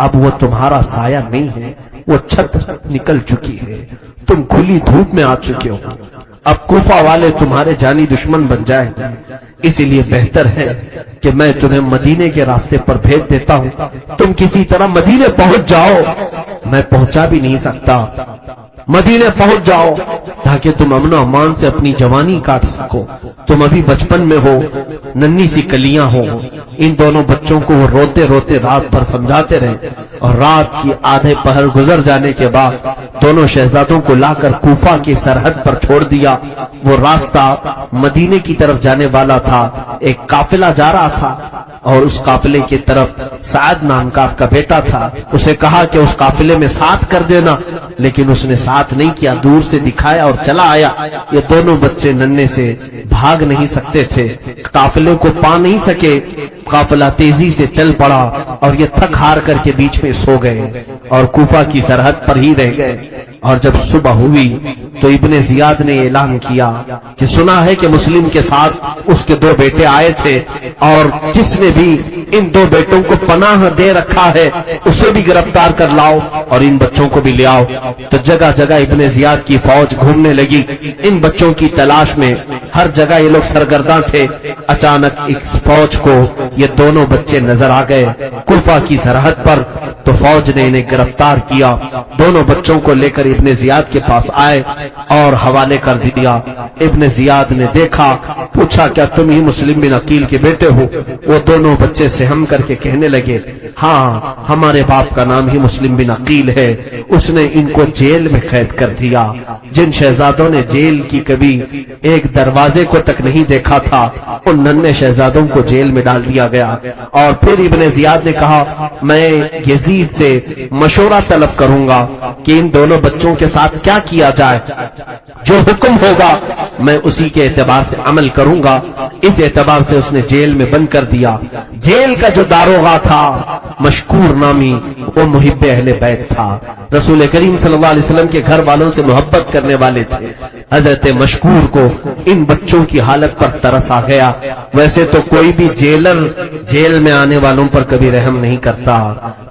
اب وہ تمہارا سایہ نہیں ہے، وہ چھت نکل چکی ہے، تم کھلی دھوپ میں آ چکے ہو، اب کوفہ والے تمہارے جانی دشمن بن جائیں گے، اسی لیے بہتر ہے کہ میں تمہیں مدینے کے راستے پر بھیج دیتا ہوں، تم کسی طرح مدینے پہنچ جاؤ۔ میں پہنچا بھی نہیں سکتا، مدینے پہنچ جاؤ تاکہ تم امن و امان سے اپنی جوانی کاٹ سکو، تم ابھی بچپن میں ہو، ننھی سی کلیاں ہو۔ ان دونوں بچوں کو وہ روتے روتے رات بھر سمجھاتے رہے اور رات کی آدھے پہر گزر جانے کے بعد دونوں شہزادوں کو لا کر کوفہ کی سرحد پر چھوڑ دیا۔ وہ راستہ مدینے کی طرف جانے والا تھا، ایک قافلہ جا رہا تھا اور اس قافلے کی طرف سعد نام کا آپ کا بیٹا تھا، اسے کہا کہ اس قافلے میں ساتھ کر دینا، لیکن اس نے ساتھ نہیں کیا، دور سے دکھایا اور چلا آیا۔ یہ دونوں بچے ننھے سے بھاگ نہیں سکتے تھے، قافلے کو پا نہیں سکے، قافلہ تیزی سے چل پڑا اور یہ تھک ہار کر کے بیچ میں سو گئے اور کوفہ کی سرحد پر ہی رہ گئے۔ اور جب صبح ہوئی تو ابن زیاد نے اعلان کیا کہ سنا ہے کہ مسلم کے ساتھ اس کے دو بیٹے آئے تھے اور جس نے بھی ان دو بیٹوں کو پناہ دے رکھا ہے اسے بھی گرفتار کر لاؤ اور ان بچوں کو بھی لے آؤ۔ تو جگہ جگہ ابن زیاد کی فوج گھومنے لگی ان بچوں کی تلاش میں، ہر جگہ یہ لوگ سرگرداں تھے۔ اچانک اس فوج کو یہ دونوں بچے نظر آ گئے کوفہ کی سرحد پر، تو فوج نے انہیں گرفتار کیا، دونوں بچوں کو لے کر ابن زیاد کے پاس آئے اور حوالے کر دیا۔ ابن زیاد نے دیکھا، پوچھا کیا تم ہی مسلم بن عقیل کے بیٹے ہو؟ وہ دونوں بچے سہم کر کے کہنے لگے ہاں ہمارے باپ کا نام ہی مسلم بن عقیل ہے، اس نے ان کو جیل میں قید کر دیا۔ جن شہزادوں نے جیل کی کبھی ایک دروازے کو تک نہیں دیکھا تھا ان ننھے شہزادوں کو جیل میں ڈال دیا گیا۔ اور پھر ابن زیاد نے کہا میں یزید سے مشورہ طلب کروں گا کہ ان دونوں بچوں کے ساتھ کیا کیا جائے، جو حکم ہوگا میں اسی کے اعتبار سے عمل کروں گا۔ اس اعتبار سے اس نے جیل میں بند کر دیا۔ جیل کا جو داروغہ تھا مشکور نامی، وہ محب اہل بیت تھا، رسول کریم صلی اللہ علیہ وسلم کے گھر والوں سے محبت کرنے والے تھے۔ حضرت مشکور کو ان بچوں کی حالت پر ترس آ گیا۔ ویسے تو کوئی بھی جیلر جیل میں آنے والوں پر کبھی رحم نہیں کرتا،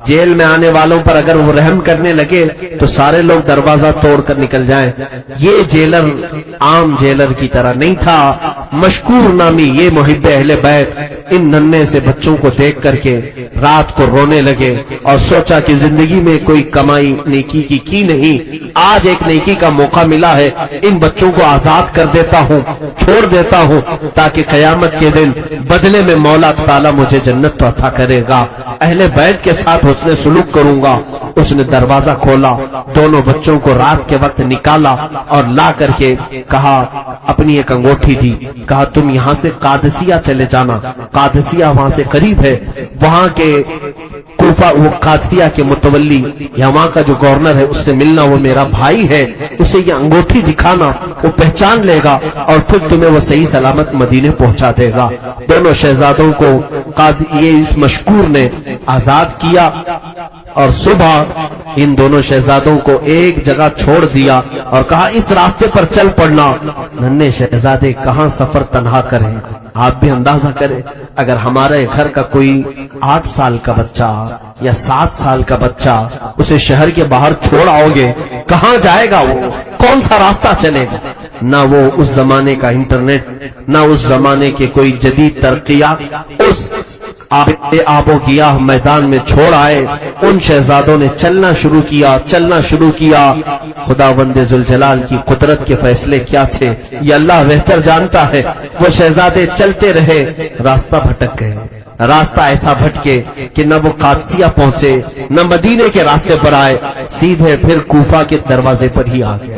جیل میں آنے والوں پر اگر وہ رحم کرنے لگے تو سارے لوگ دروازہ توڑ کر نکل جائیں۔ یہ جیلر عام جیلر کی طرح نہیں تھا، مشکور نامی یہ محب اہل بیت ان ننھے سے بچوں کو دیکھ کر کے رات کو رونے لگے اور سوچا کہ زندگی میں کوئی کمائی نیکی کی نہیں، آج ایک نیکی کا موقع ملا ہے، ان بچوں کو آزاد کر دیتا ہوں، چھوڑ دیتا ہوں، تاکہ قیامت کے دن بدلے میں مولا تعالیٰ مجھے جنت تو عطا کرے گا، اہل بیت کے ساتھ حسن سلوک کروں گا۔ اس نے دروازہ کھولا، دونوں بچوں کو رات کے وقت نکالا اور لا کر کے کہا، اپنی ایک انگوٹھی دی، کہا تم یہاں سے قادسیہ چلے جانا، قادسیہ وہاں سے قریب ہے، وہاں کے کوفہ وہ قادسیہ کے متولی یا وہاں کا جو گورنر ہے اس سے ملنا، وہ میرا بھائی ہے، اسے یہ انگوٹھی دکھانا، وہ پہچان لے گا اور پھر تمہیں وہ صحیح سلامت مدینے پہنچا دے گا۔ دونوں شہزادوں کو یہ اس مشکور نے آزاد کیا اور صبح ان دونوں شہزادوں کو ایک جگہ چھوڑ دیا اور کہا اس راستے پر چل پڑنا۔ ننھے شہزادے کہاں سفر تنہا کریں، آپ بھی اندازہ کریں، اگر ہمارے گھر کا کوئی 8 سال کا بچہ یا 7 سال کا بچہ اسے شہر کے باہر چھوڑ آؤ گے، کہاں جائے گا، وہ کون سا راستہ چلے گا؟ نہ وہ اس زمانے کا انٹرنیٹ، نہ اس زمانے کے کوئی جدید ترقیات اس آب و گیاہ میدان میں چھوڑ آئے۔ ان شہزادوں نے چلنا شروع کیا۔ خداوند ذوالجلال کی قدرت کے فیصلے کیا تھے یہ اللہ بہتر جانتا ہے۔ وہ شہزادے چلتے رہے، راستہ بھٹک گئے، راستہ ایسا بھٹکے کہ نہ وہ قادسیہ پہنچے نہ مدینے کے راستے پر آئے، سیدھے پھر کوفہ کے دروازے پر ہی آ گئے۔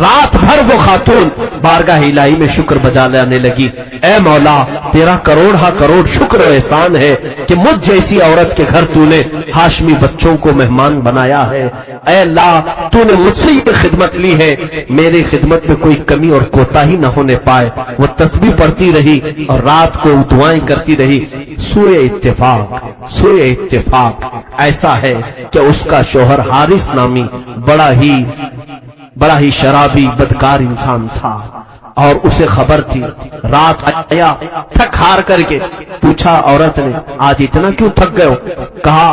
رات بھر وہ خاتون بارگاہ الہی میں شکر بجا لانے لگی، اے مولا تیرا کروڑ کروڑ شکر و احسان ہے کہ مجھ جیسی عورت کے گھر تو نے ہاشمی بچوں کو مہمان بنایا ہے، اے اللہ تو نے مجھ سے یہ خدمت لی ہے، میری خدمت میں کوئی کمی اور کوتاہی نہ ہونے پائے۔ وہ تسبیح پڑھتی رہی اور رات کو دعائیں کرتی رہی۔ سوئے اتفاق ایسا ہے کہ اس کا شوہر حارث نامی بڑا ہی شرابی بدکار انسان تھا، اور اسے خبر تھی۔ رات آیا تھک ہار کر کے، پوچھا عورت نے آج اتنا کیوں تھک گئے ہو؟ کہا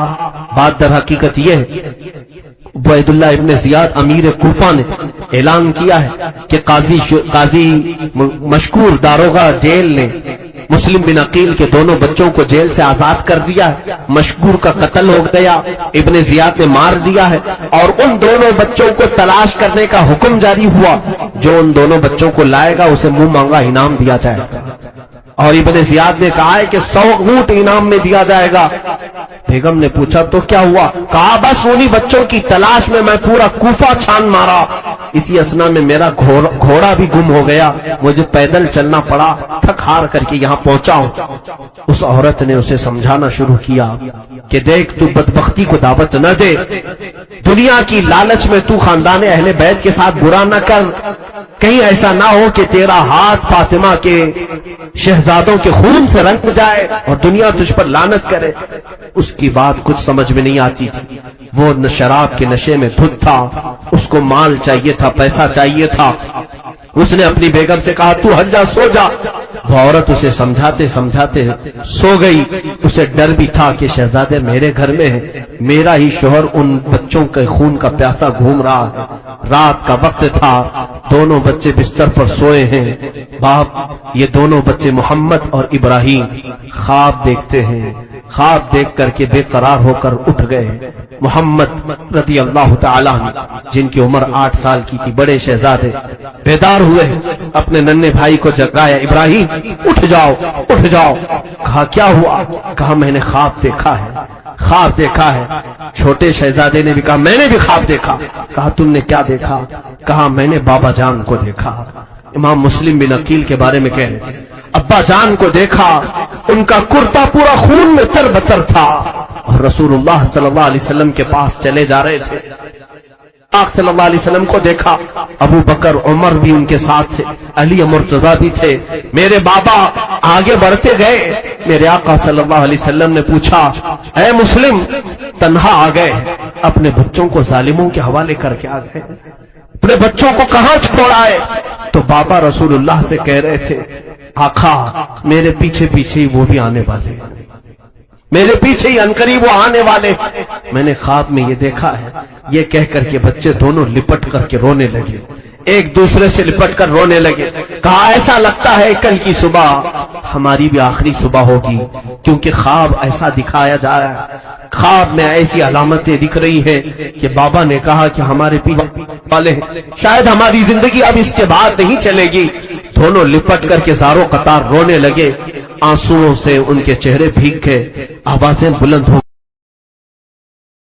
بات در حقیقت یہ ہے، عبیداللہ ابن زیاد امیر کوفہ نے اعلان کیا ہے کہ قاضی مشکور داروغہ جیل نے مسلم بن عقیل کے دونوں بچوں کو جیل سے آزاد کر دیا ہے، مشکور کا قتل ہو گیا، ابن زیاد نے مار دیا ہے، اور ان دونوں بچوں کو تلاش کرنے کا حکم جاری ہوا، جو ان دونوں بچوں کو لائے گا اسے منہ مانگا انعام دیا جائے گا۔ اور ابن زیاد نے کہا ہے کہ 100 اونٹ انعام میں دیا جائے گا۔ بیگم نے پوچھا تو کیا ہوا؟ کہا بس انہی بچوں کی تلاش میں میں پورا کوفہ چھان مارا، اسی اسنا میں میرا گھوڑا بھی گم ہو گیا، مجھے پیدل چلنا پڑا، تھک ہار کر کے یہاں پہنچا ہوں۔ اس عورت نے اسے سمجھانا شروع کیا کہ دیکھ تو بدبختی کو دعوت نہ دے، دنیا کی لالچ میں تو خاندان اہل بیت کے ساتھ برا نہ کر، کہیں ایسا نہ ہو کہ تیرا ہاتھ فاطمہ کے شہزادوں کے خون سے رنگ جائے اور دنیا تجھ پر لعنت کرے۔ اس کی بات کچھ سمجھ میں نہیں آتی تھی، وہ شراب کے نشے میں دھت تھا، اس کو مال چاہیے تھا، پیسہ چاہیے تھا۔ اس نے اپنی بیگم سے کہا تو ہٹ جا، سو جا۔ وہ عورت اسے سمجھاتے سمجھاتے سو گئی۔ اسے ڈر بھی تھا کہ شہزادے میرے گھر میں ہے، میرا ہی شوہر ان بچوں کے خون کا پیاسا گھوم رہا ہے۔ رات کا وقت تھا، دونوں بچے بستر پر سوئے ہیں۔ باپ یہ دونوں بچے محمد اور ابراہیم خواب دیکھتے ہیں، خواب دیکھ کر کے بے قرار ہو کر اٹھ گئے۔ محمد رضی اللہ تعالیٰ جن کی عمر 8 سال کی تھی، بڑے شہزادے بیدار ہوئے، اپنے ننھے بھائی کو جگایا، ابراہیم اٹھ جاؤ اٹھ جاؤ۔ کہا کیا ہوا؟ کہا میں نے خواب دیکھا ہے، خواب دیکھا ہے۔ چھوٹے شہزادے نے بھی کہا میں نے بھی خواب دیکھا۔ کہا تم نے کیا دیکھا؟ کہا میں نے بابا جان کو دیکھا۔ امام مسلم بن عقیل کے بارے میں کہہ رہے تھے، ابا جان کو دیکھا، ان کا کرتا پورا خون میں تر بتر تھا، اور رسول اللہ صلی اللہ علیہ وسلم کے پاس چلے جا رہے تھے۔ آق صلی اللہ علیہ وسلم کو دیکھا، ابو بکر عمر بھی ان کے ساتھ تھے، علی مرتضیٰ بھی تھے۔ میرے بابا آگے بڑھتے گئے، میرے آقا صلی اللہ علیہ وسلم نے پوچھا اے مسلم تنہا آ گئے، اپنے بچوں کو ظالموں کے حوالے کر کے آ گئے، اپنے بچوں کو کہاں چھوڑا ہے؟ تو بابا رسول اللہ سے کہہ رہے تھے آقا میرے پیچھے پیچھے ہی وہ بھی آنے والے، میرے پیچھے ہی عنقریب وہ آنے والے، میں نے خواب میں یہ دیکھا ہے۔ یہ کہہ کر کے بچے دونوں لپٹ کر کے رونے لگے، ایک دوسرے سے لپٹ کر رونے لگے۔ کہا ایسا لگتا ہے کل کی صبح ہماری بھی آخری صبح ہوگی، کیونکہ خواب ایسا دکھایا جا رہا ہے، خواب میں ایسی علامتیں دکھ رہی ہیں کہ بابا نے کہا کہ ہمارے پیچھے والے ہیں، شاید ہماری زندگی اب اس کے بعد نہیں چلے گی۔ دونوں لپٹ کر کے زاروں قطار رونے لگے، آنسوؤں سے ان کے چہرے بھیگ گئے، آوازیں بلند ہو